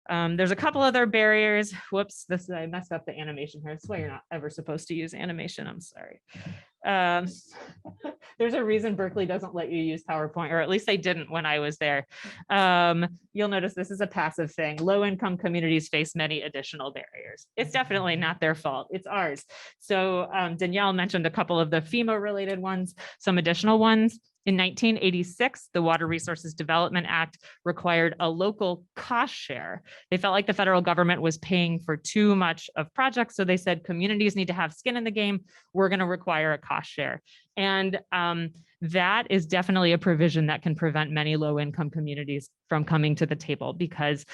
There's a couple other barriers. Whoops, I messed up the animation here. That's why you're not ever supposed to use animation. I'm sorry. There's a reason Berkeley doesn't let you use PowerPoint, or at least they didn't when I was there. You'll notice this is a passive thing. Low-income communities face many additional barriers. It's definitely not their fault. It's ours. So Danielle mentioned a couple of the FEMA-related ones, some additional ones. In 1986, the Water Resources Development Act required a local cost share. They felt like the federal government was paying for too much of projects. So they said communities need to have skin in the game. We're going to require a cost share. And that is definitely a provision that can prevent many low-income communities from coming to the table, because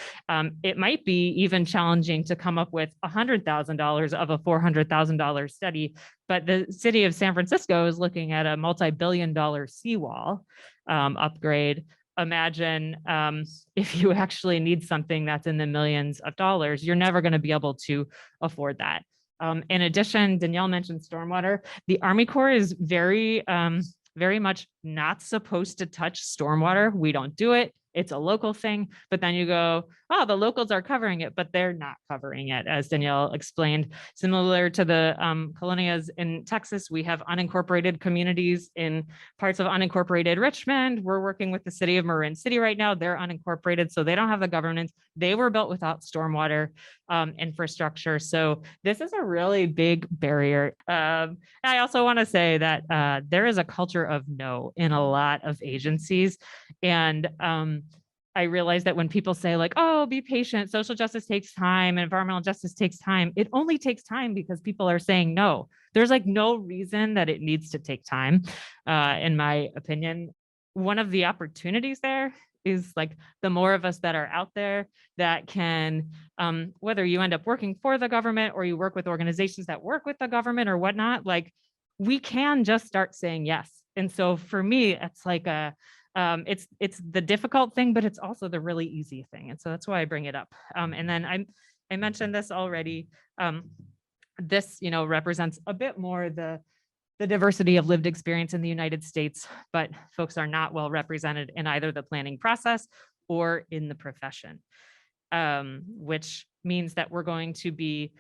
it might be even challenging to come up with $100,000 of a $400,000 study. But the city of San Francisco is looking at a multi-billion-dollar seawall upgrade. Imagine if you actually need something that's in the millions of dollars, you're never going to be able to afford that. In addition, Danielle mentioned stormwater. The Army Corps is very much not supposed to touch stormwater. We don't do it. It's a local thing, but then you go, oh, the locals are covering it, but they're not covering it, as Danielle explained. Similar to the colonias in Texas, we have unincorporated communities in parts of unincorporated Richmond. We're working with the city of Marin City right now. They're unincorporated, so they don't have the governance. They were built without stormwater infrastructure. So this is a really big barrier. I also want to say that there is a culture of no in a lot of agencies. And I realize that when people say like, oh, be patient, social justice takes time, environmental justice takes time, it only takes time because people are saying no. There's like no reason that it needs to take time, in my opinion. One of the opportunities there is like the more of us that are out there that can, whether you end up working for the government or you work with organizations that work with the government or whatnot, like we can just start saying yes. And so for me, it's like it's the difficult thing, but it's also the really easy thing. And so that's why I bring it up. And then I mentioned this already. This, represents a bit more the diversity of lived experience in the United States, but folks are not well represented in either the planning process or in the profession, which means that we're going to be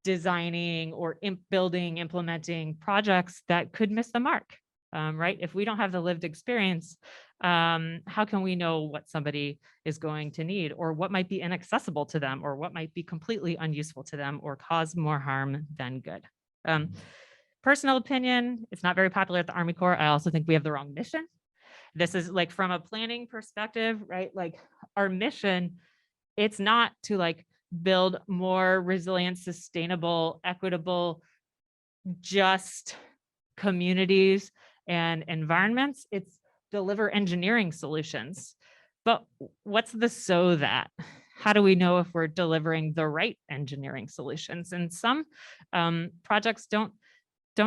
designing or implementing projects that could miss the mark. Right? If we don't have the lived experience, how can we know what somebody is going to need, or what might be inaccessible to them, or what might be completely unuseful to them or cause more harm than good? Personal opinion, it's not very popular at the Army Corps. I also think we have the wrong mission. This is like from a planning perspective, right? Like our mission, it's not to like build more resilient, sustainable, equitable, just communities and environments. It's deliver engineering solutions. But what's the so that? How do we know if we're delivering the right engineering solutions? And some projects don't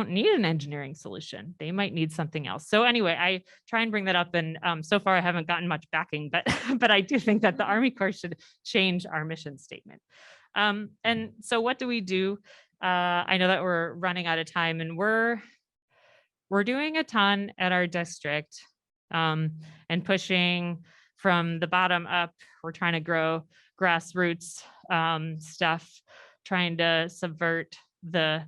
need an engineering solution. They might need something else. So anyway, I try and bring that up. And so far I haven't gotten much backing, but but I do think that the Army Corps should change our mission statement. And so what do we do? I know that we're running out of time, and we're doing a ton at our district, and pushing from the bottom up. We're trying to grow grassroots stuff, trying to subvert the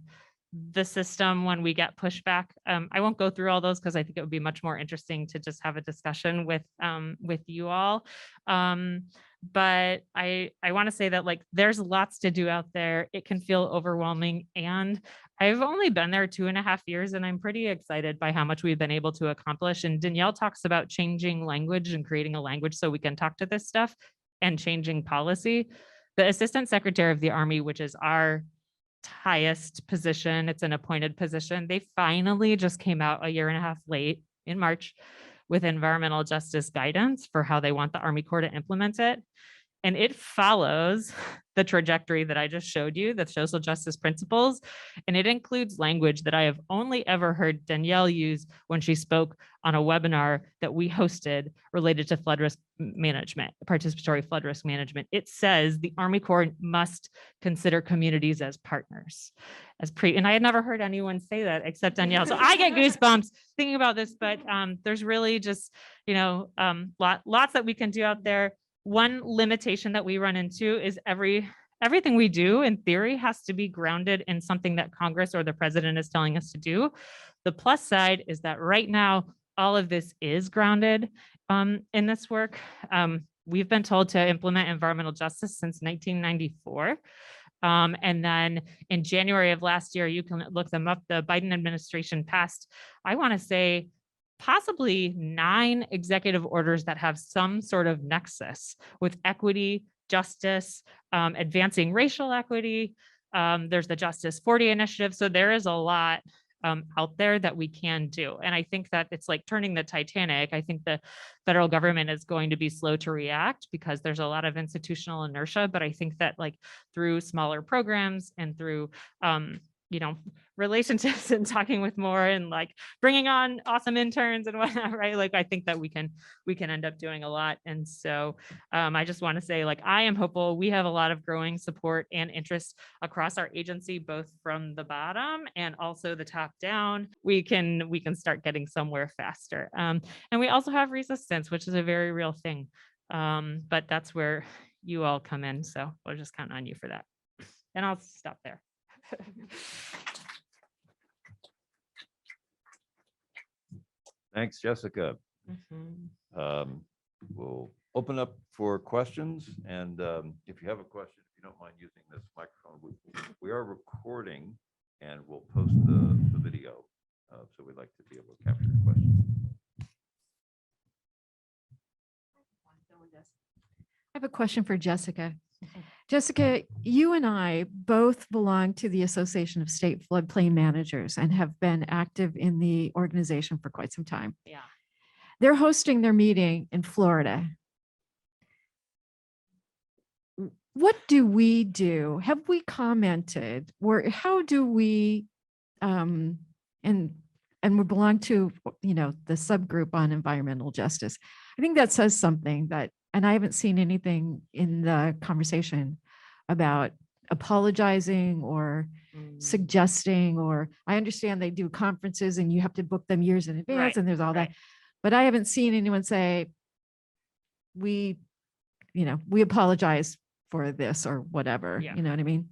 system when we get pushback. I won't go through all those because I think it would be much more interesting to just have a discussion with you all. But I want to say that, like, there's lots to do out there. It can feel overwhelming, and I've only been there 2.5 years, and I'm pretty excited by how much we've been able to accomplish. And Danielle talks about changing language and creating a language so we can talk to this stuff, and changing policy. The Assistant Secretary of the Army, which is our highest position, it's an appointed position, they finally just came out 1.5 years late in March with environmental justice guidance for how they want the Army Corps to implement it. And it follows the trajectory that I just showed you, the social justice principles. And it includes language that I have only ever heard Danielle use when she spoke on a webinar that we hosted related to flood risk management, participatory flood risk management. It says the Army Corps must consider communities as partners. And I had never heard anyone say that except Danielle. So I get goosebumps thinking about this, but there's really just, lots that we can do out there. One limitation that we run into is everything we do in theory has to be grounded in something that Congress or the president is telling us to do. The plus side is that right now, all of this is grounded in this work. We've been told to implement environmental justice since 1994. And then in January of last year, you can look them up, the Biden administration passed, I want to say, possibly 9 executive orders that have some sort of nexus with equity, justice, advancing racial equity. There's the Justice 40 initiative. So there is a lot out there that we can do. And I think that it's like turning the Titanic. I think the federal government is going to be slow to react because there's a lot of institutional inertia. But I think that, like, through smaller programs and through relationships and talking with more and like bringing on awesome interns and whatnot, right? Like, I think that we can end up doing a lot. And so I just want to say, like, I am hopeful. We have a lot of growing support and interest across our agency, both from the bottom and also the top down. We can start getting somewhere faster. And we also have resistance, which is a very real thing. But that's where you all come in. So we'll just count on you for that. And I'll stop there. Thanks, Jessica. We'll open up for questions. And if you have a question, if you don't mind using this microphone, we are recording and we'll post the video. So we'd like to be able to capture your questions. I have a question for Jessica. Jessica, you and I both belong to the Association of State Floodplain Managers and have been active in the organization for quite some time. Yeah. They're hosting their meeting in Florida. What do we do? Have we commented, or how do we, and we belong to, the subgroup on environmental justice. I think that says something that, and I haven't seen anything in the conversation about apologizing or suggesting, or I understand they do conferences and you have to book them years in advance, Right, and there's all right. that, but I haven't seen anyone say, we apologize for this or whatever, Yeah. you know what I mean? Do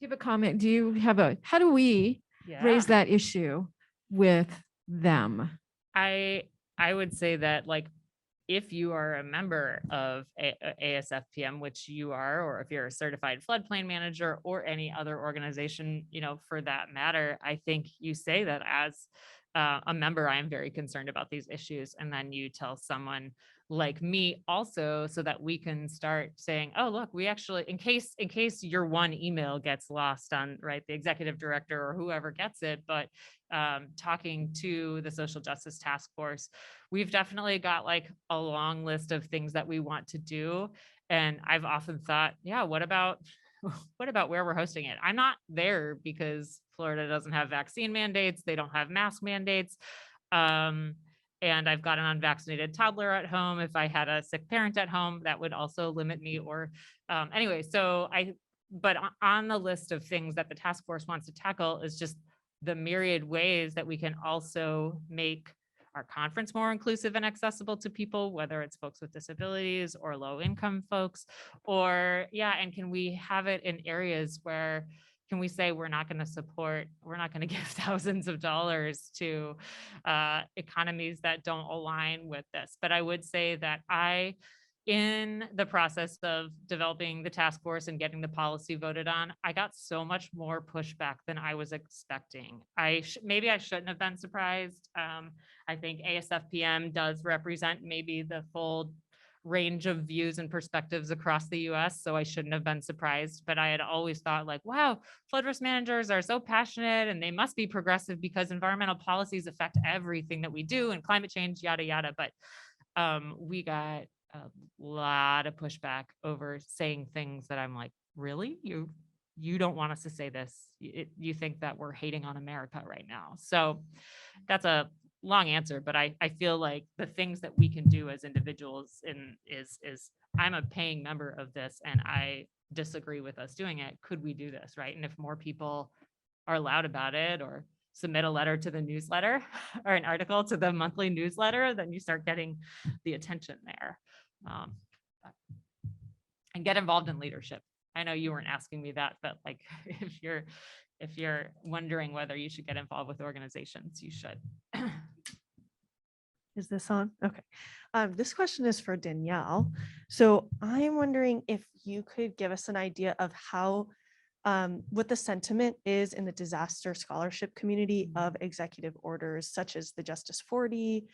you have a comment? Do you have how do we raise that issue with them? I would say that, like, if you are a member of ASFPM, which you are, or if you're a certified floodplain manager or any other organization, for that matter, I think you say that as a member, I am very concerned about these issues. And then you tell someone like me also, so that we can start saying, oh, look, we actually, in case your one email gets lost on, right, the executive director or whoever gets it, but talking to the social justice task force, we've definitely got like a long list of things that we want to do. And I've often thought, yeah, what about where we're hosting it? I'm not there because Florida doesn't have vaccine mandates. They don't have mask mandates. And I've got an unvaccinated toddler at home. If I had a sick parent at home, that would also limit me. Or anyway, but on the list of things that the task force wants to tackle is just the myriad ways that we can also make our conference more inclusive and accessible to people, whether it's folks with disabilities or low income folks, or and can we have it in areas where can we say we're not going to give thousands of dollars to economies that don't align with this. But I would say that in the process of developing the task force and getting the policy voted on, I got so much more pushback than I was expecting. Maybe I shouldn't have been surprised. I think ASFPM does represent maybe the full range of views and perspectives across the US. So I shouldn't have been surprised, but I had always thought like, wow, flood risk managers are so passionate and they must be progressive because environmental policies affect everything that we do and climate change, yada, yada. But we got a lot of pushback over saying things that I'm like, really? You don't want us to say this? You think that we're hating on America right now? So that's a long answer, but I feel like the things that we can do as individuals is I'm a paying member of this and I disagree with us doing it. Could we do this, right? And if more people are loud about it or submit a letter to the newsletter or an article to the monthly newsletter, then you start getting the attention there. And get involved in leadership. I know you weren't asking me that, but like if you're wondering whether you should get involved with organizations, you should. Is this on? Okay. This question is for Danielle. So I'm wondering if you could give us an idea of how, what the sentiment is in the disaster scholarship community of executive orders, such as the Justice 40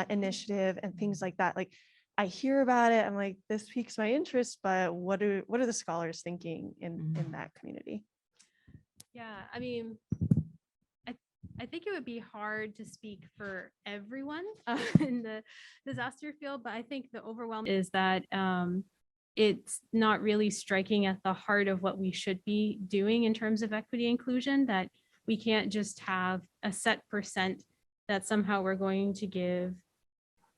initiative and things like that. Like I hear about it, I'm like, this piques my interest, but what are the scholars thinking in that community? Yeah, I mean, I think it would be hard to speak for everyone in the disaster field, but I think the overwhelm is that it's not really striking at the heart of what we should be doing in terms of equity inclusion, that we can't just have a set percent that somehow we're going to give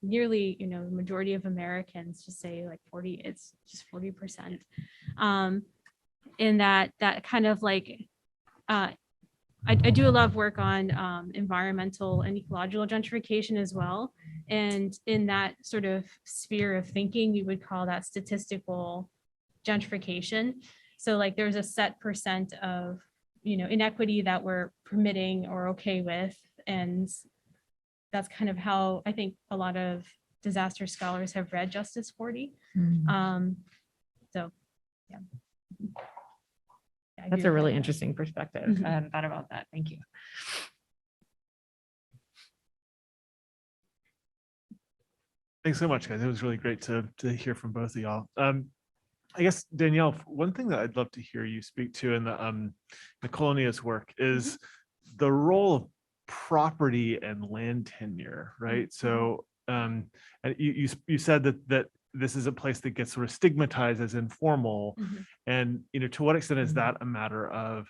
nearly, the majority of Americans, just say like 40, it's just 40%. In that kind of like, I do a lot of work on environmental and ecological gentrification as well. And in that sort of sphere of thinking, we would call that statistical gentrification. So like there's a set percent of, inequity that we're permitting or okay with. And that's kind of how I think a lot of disaster scholars have read Justice 40. So, yeah. That's a really interesting perspective. I hadn't thought about that. Thank you. Thanks so much, guys. It was really great to hear from both of y'all. I guess, Danielle, one thing that I'd love to hear you speak to in the Colonia's work is the role of property and land tenure, right? So and you said that this is a place that gets sort of stigmatized as informal. And, to what extent is that a matter of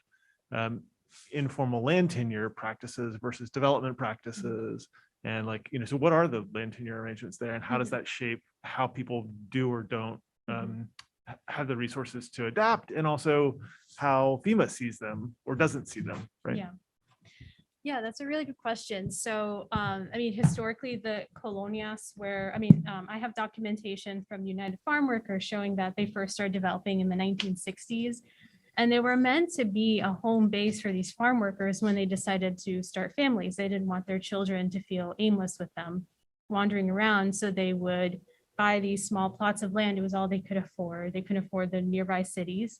informal land tenure practices versus development practices? And like, so what are the land tenure arrangements there and how does that shape how people do or don't have the resources to adapt, and also how FEMA sees them or doesn't see them, right? Yeah, that's a really good question. So, historically, the colonias I have documentation from United Farm Workers showing that they first started developing in the 1960s. And they were meant to be a home base for these farm workers when they decided to start families. They didn't want their children to feel aimless with them wandering around. So they would buy these small plots of land. It was all they could afford. They couldn't afford the nearby cities.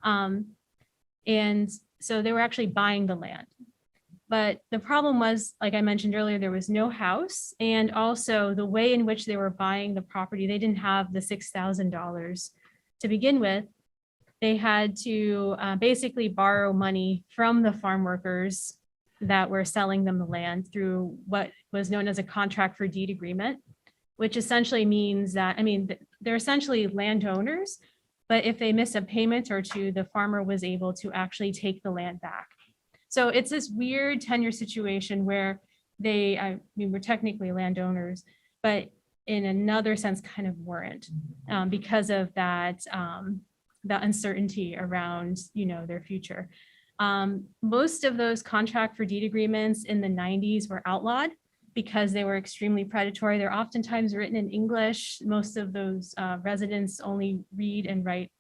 And so they were actually buying the land. But the problem was, like I mentioned earlier, there was no house. And also the way in which they were buying the property, they didn't have the $6,000 to begin with. They had to basically borrow money from the farm workers that were selling them the land through what was known as a contract for deed agreement, which essentially means that, I mean, they're essentially landowners, but if they miss a payment or two, the farmer was able to actually take the land back. So it's this weird tenure situation where they, I mean, we're technically landowners, but in another sense kind of weren't because of that, the uncertainty around, their future. Most of those contract for deed agreements in the 90s were outlawed because they were extremely predatory. They're oftentimes written in English. Most of those residents only read and write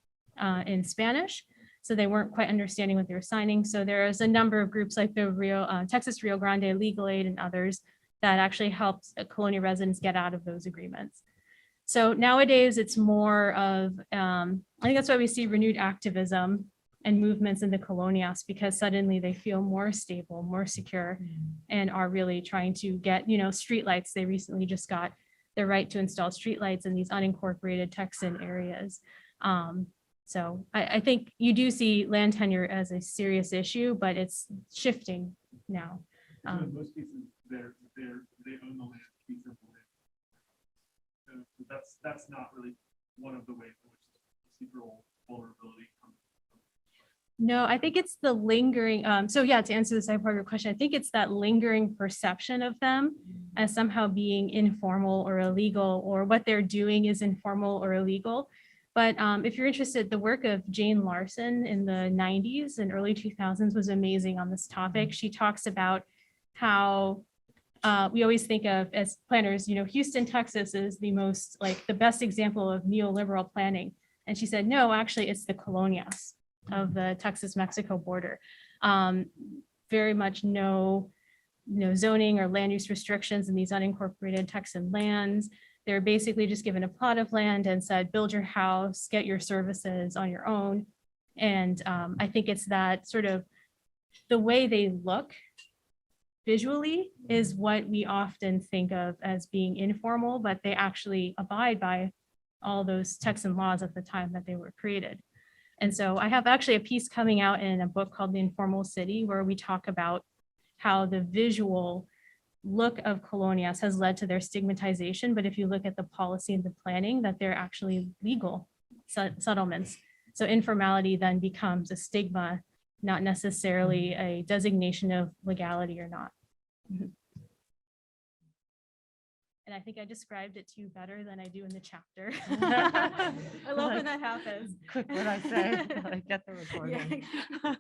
in Spanish, so they weren't quite understanding what they were signing. So there's a number of groups like the Texas Rio Grande Legal Aid and others that actually helped colonial residents get out of those agreements. So nowadays it's more of, I think that's why we see renewed activism and movements in the colonias, because suddenly they feel more stable, more secure, and are really trying to get, streetlights. They recently just got the right to install streetlights in these unincorporated Texan areas. So I think you do see land tenure as a serious issue, but it's shifting now. So in most cases, they own the land, fee simple land. So that's not really one of the ways in which procedural vulnerability comes. No, I think it's the lingering, so yeah, to answer the second part of your question, I think it's that lingering perception of them as somehow being informal or illegal, or what they're doing is informal or illegal. But if you're interested, the work of Jane Larson in the 90s and early 2000s was amazing on this topic. She talks about how we always think of as planners, Houston, Texas is the best example of neoliberal planning. And she said, no, actually it's the colonias of the Texas-Mexico border. Very much no zoning or land use restrictions in these unincorporated Texan lands. They're basically just given a plot of land and said, build your house, get your services on your own. And I think it's that sort of the way they look visually is what we often think of as being informal, but they actually abide by all those Texan laws at the time that they were created. And so I have actually a piece coming out in a book called The Informal City, where we talk about how the visual look of colonias has led to their stigmatization. But if you look at the policy and the planning, that they're actually legal settlements. So informality then becomes a stigma, not necessarily a designation of legality or not. And I think I described it to you better than I do in the chapter. I love when that happens. Quick, what I say, I get the recording. Yeah.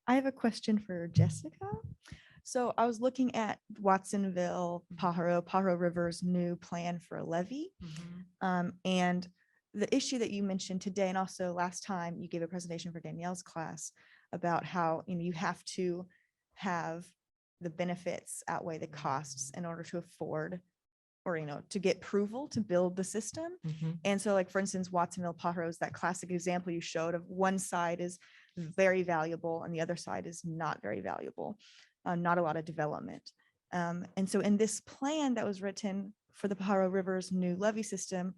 I have a question for Jessica. So I was looking at Watsonville, Pajaro River's new plan for a levee. And the issue that you mentioned today, and also last time you gave a presentation for Danielle's class about how, you have to have the benefits outweigh the costs in order to afford or, to get approval to build the system. And so like, for instance, Watsonville, Pajaro is that classic example you showed of one side is very valuable and the other side is not very valuable, not a lot of development. And so in this plan that was written for the Pajaro River's new levee system,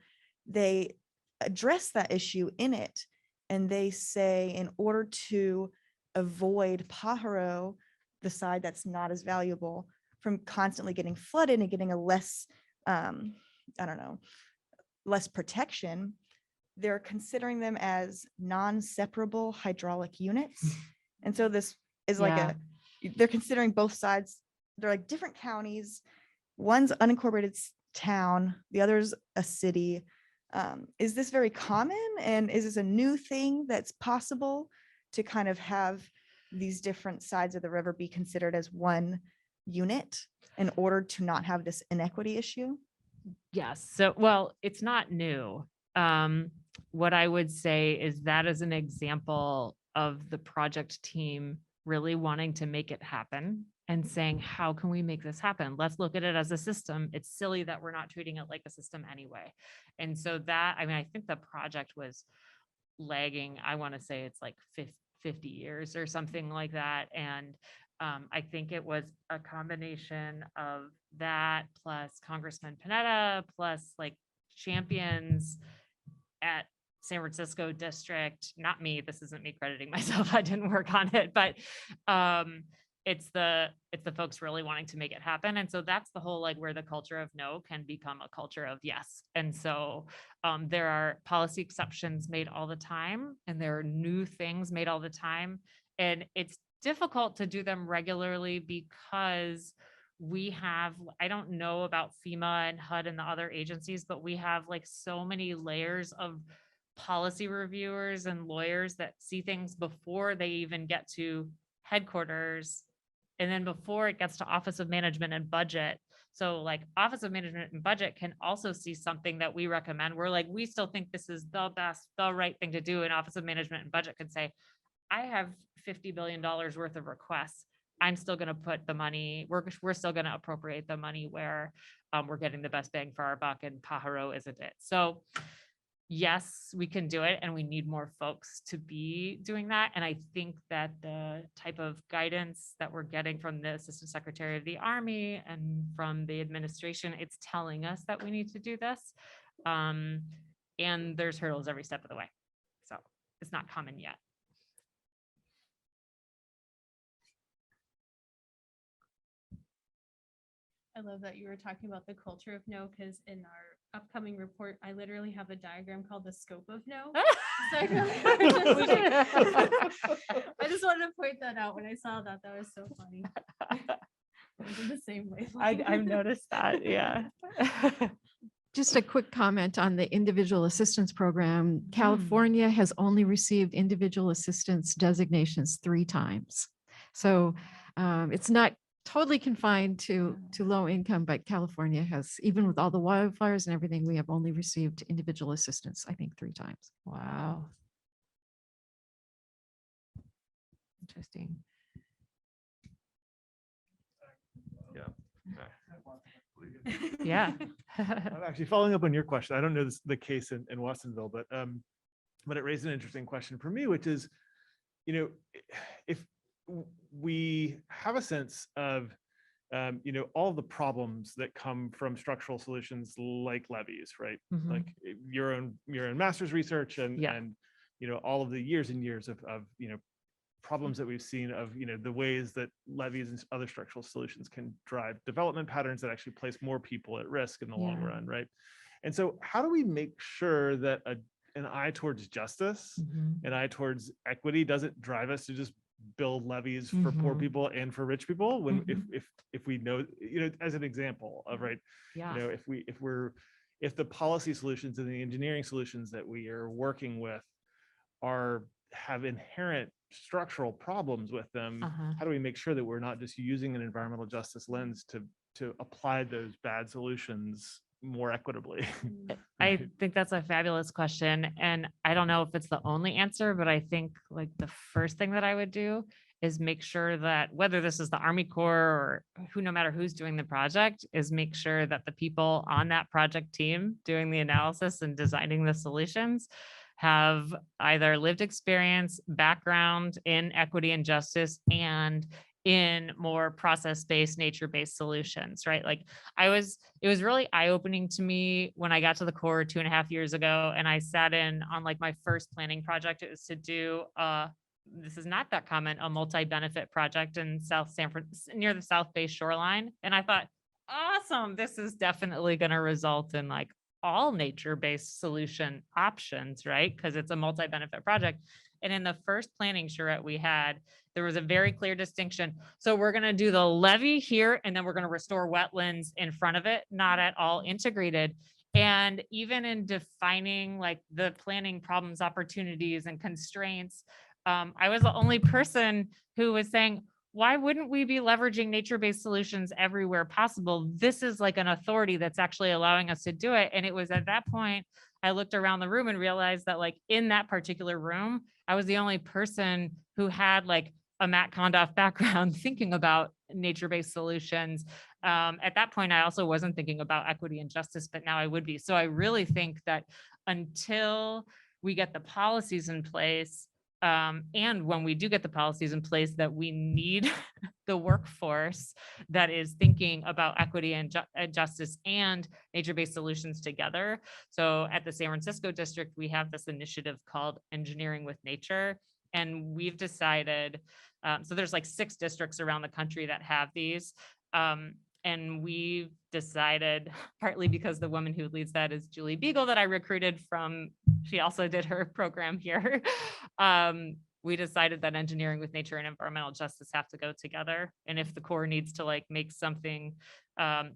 they address that issue in it. And they say, in order to avoid Pajaro, the side that's not as valuable, from constantly getting flooded and getting a less, less protection, they're considering them as non-separable hydraulic units. And so this is like they're considering both sides. They're like different counties. One's unincorporated town, the other's a city. Is this very common? And is this a new thing that's possible to kind of have these different sides of the river be considered as one unit in order to not have this inequity issue? Yes. So, well, it's not new. What I would say is that is an example of the project team really wanting to make it happen and saying, how can we make this happen? Let's look at it as a system. It's silly that we're not treating it like a system anyway. And so that, I think the project was lagging. I want to say it's like 50 years or something like that. And I think it was a combination of that plus Congressman Panetta plus like champions at San Francisco district, not me, this isn't me crediting myself, I didn't work on it, but it's the folks really wanting to make it happen. And so that's the whole, like, where the culture of no can become a culture of yes. And so there are policy exceptions made all the time, and there are new things made all the time. And it's difficult to do them regularly because we have, I don't know about FEMA and HUD and the other agencies, but we have like so many layers of policy reviewers and lawyers that see things before they even get to headquarters. And then before it gets to Office of Management and Budget. So like Office of Management and Budget can also see something that we recommend. We're like, we still think this is the best, the right thing to do. And Office of Management and Budget can say, I have $50 billion worth of requests. I'm still going to put the money, we're still going to appropriate the money where we're getting the best bang for our buck, and Pajaro isn't it. So yes, we can do it, and we need more folks to be doing that. And I think that the type of guidance that we're getting from the Assistant Secretary of the Army and from the administration, it's telling us that we need to do this. And there's hurdles every step of the way. So it's not common yet. I love that you were talking about the culture of no, because in our upcoming report, I literally have a diagram called the scope of no. So I just wanted to point that out when I saw that. That was so funny. It was in the same way. I've noticed that. Yeah. Just a quick comment on the individual assistance program. California has only received individual assistance designations 3 times. So it's not totally confined to low income, but California has, even with all the wildfires and everything, we have only received individual assistance, I think 3 times. Wow. Interesting. Yeah. I'm actually following up on your question. I don't know the case in Watsonville, but it raised an interesting question for me, which is, you know, if we have a sense of, you know, all the problems that come from structural solutions like levies, right? Mhm. Like your own master's research and, Yeah. and, you know, all of the years and years of, you know, problems that we've seen of, you know, the ways that levies and other structural solutions can drive development patterns that actually place more people at risk in the long Yeah. run, right? And so how do we make sure that an eye towards justice, Mhm. an eye towards equity doesn't drive us to just build levies for poor Mhm. people and for rich people when Mhm. if we know, you know, as an example of, right, Yeah. you know, if the policy solutions and the engineering solutions that we are working with have inherent structural problems with them, Uh-huh. how do we make sure that we're not just using an environmental justice lens to apply those bad solutions more equitably? I Right. think that's a fabulous question. And I don't know if it's the only answer, but I think like the first thing that I would do is make sure that whether this is the Army Corps or no matter who's doing the project, is make sure that the people on that project team doing the analysis and designing the solutions have either lived experience, background in equity and justice, and in more process-based, nature-based solutions, right? Like it was really eye-opening to me when I got to the Corps 2.5 years ago, and I sat in on like my first planning project. It was to do this is not that common, a multi-benefit project in South San Francisco near the South Bay shoreline. And I thought, awesome, this is definitely going to result in like all nature-based solution options, right? Because it's a multi-benefit project. And in the first planning charrette we had, there was a very clear distinction. So we're going to do the levee here, and then we're going to restore wetlands in front of it, not at all integrated. And even in defining like the planning problems, opportunities, and constraints, I was the only person who was saying, why wouldn't we be leveraging nature-based solutions everywhere possible? This is like an authority that's actually allowing us to do it. And it was at that point, I looked around the room and realized that like in that particular room, I was the only person who had like a Matt Kondoff background thinking about nature-based solutions. At that point, I also wasn't thinking about equity and justice, but now I would be. So I really think that until we get the policies in place. And when we do get the policies in place, that we need the workforce that is thinking about equity and justice and nature-based solutions together. So at the San Francisco district, we have this initiative called Engineering with Nature. And we've decided, so there's like 6 districts around the country that have these. And we've decided, partly because the woman who leads that is Julie Beagle, that I recruited from, she also did her program here. We decided that engineering with nature and environmental justice have to go together. And if the Corps needs to like make something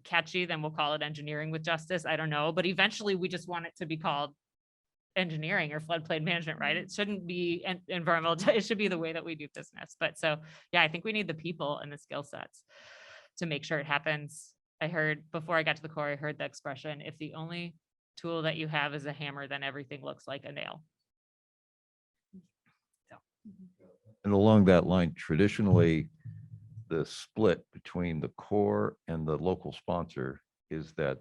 catchy, then we'll call it engineering with justice. I don't know, but eventually we just want it to be called engineering or floodplain management, right? It shouldn't be environmental, it should be the way that we do business. But so, yeah, I think we need the people and the skill sets to make sure it happens. I heard, before I got to the Corps, I heard the expression, if the only tool that you have is a hammer, then everything looks like a nail. And along that line, traditionally, the split between the Corps and the local sponsor is that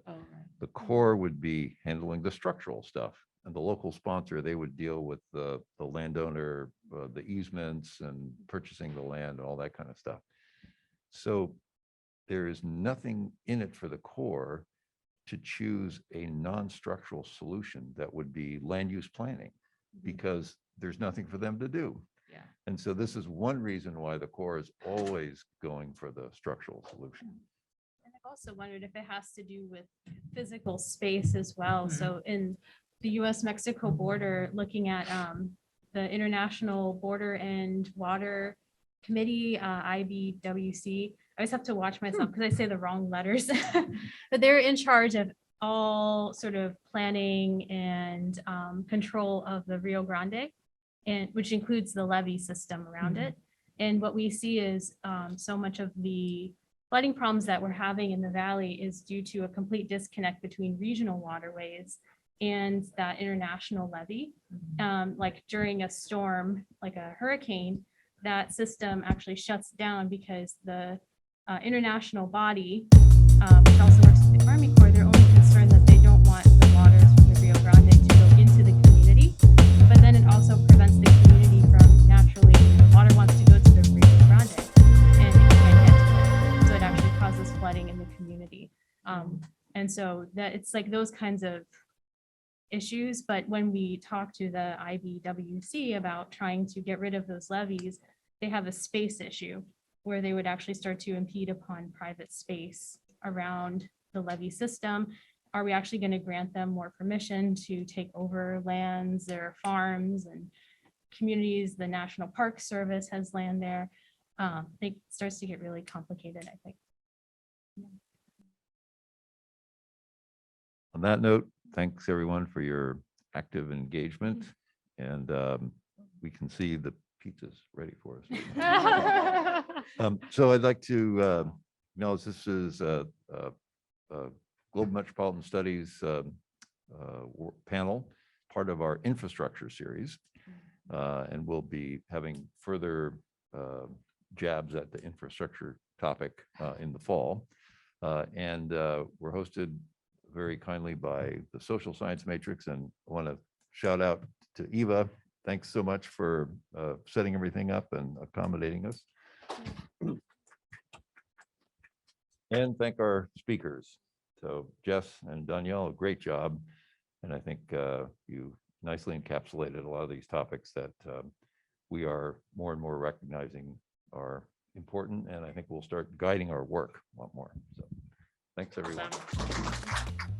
the Corps would be handling the structural stuff, and the local sponsor, they would deal with the landowner, the easements and purchasing the land, all that kind of stuff. So there is nothing in it for the Corps to choose a non-structural solution that would be land use planning, because there's nothing for them to do. Yeah. And so this is one reason why the Corps is always going for the structural solution. And I've also wondered if it has to do with physical space as well. So in the US-Mexico border, looking at the International Border and Water Committee, IBWC, I always have to watch myself because I say the wrong letters, but they're in charge of all sort of planning and control of the Rio Grande, and which includes the levee system around it. And what we see is so much of the flooding problems that we're having in the valley is due to a complete disconnect between regional waterways and that international levee. Like during a storm, like a hurricane, that system actually shuts down because the international body, which also works with the Army Corps, they're only concerned that they don't want the waters from the Rio Grande to go into the community, but then it also prevents the community from naturally, water wants to go to the Rio Grande and it can't get to it. So it actually causes flooding in the community. And so that it's like those kinds of issues, but when we talk to the IBWC about trying to get rid of those levees, they have a space issue where they would actually start to impede upon private space around the levee system. Are we actually going to grant them more permission to take over lands, their farms and communities? The National Park Service has land there. It starts to get really complicated, I think. On that note, thanks everyone for your active engagement, and we can see the pizza's ready for us. So I'd like to acknowledge this is a Global Metropolitan Studies panel, part of our infrastructure series, and we'll be having further jabs at the infrastructure topic in the fall. And we're hosted very kindly by the Social Science Matrix, and I want to shout out to Eva. Thanks so much for setting everything up and accommodating us. And thank our speakers. So Jess and Danielle, a great job. And I think you nicely encapsulated a lot of these topics that we are more and more recognizing are important. And I think we'll start guiding our work a lot more. So thanks, everyone. Awesome.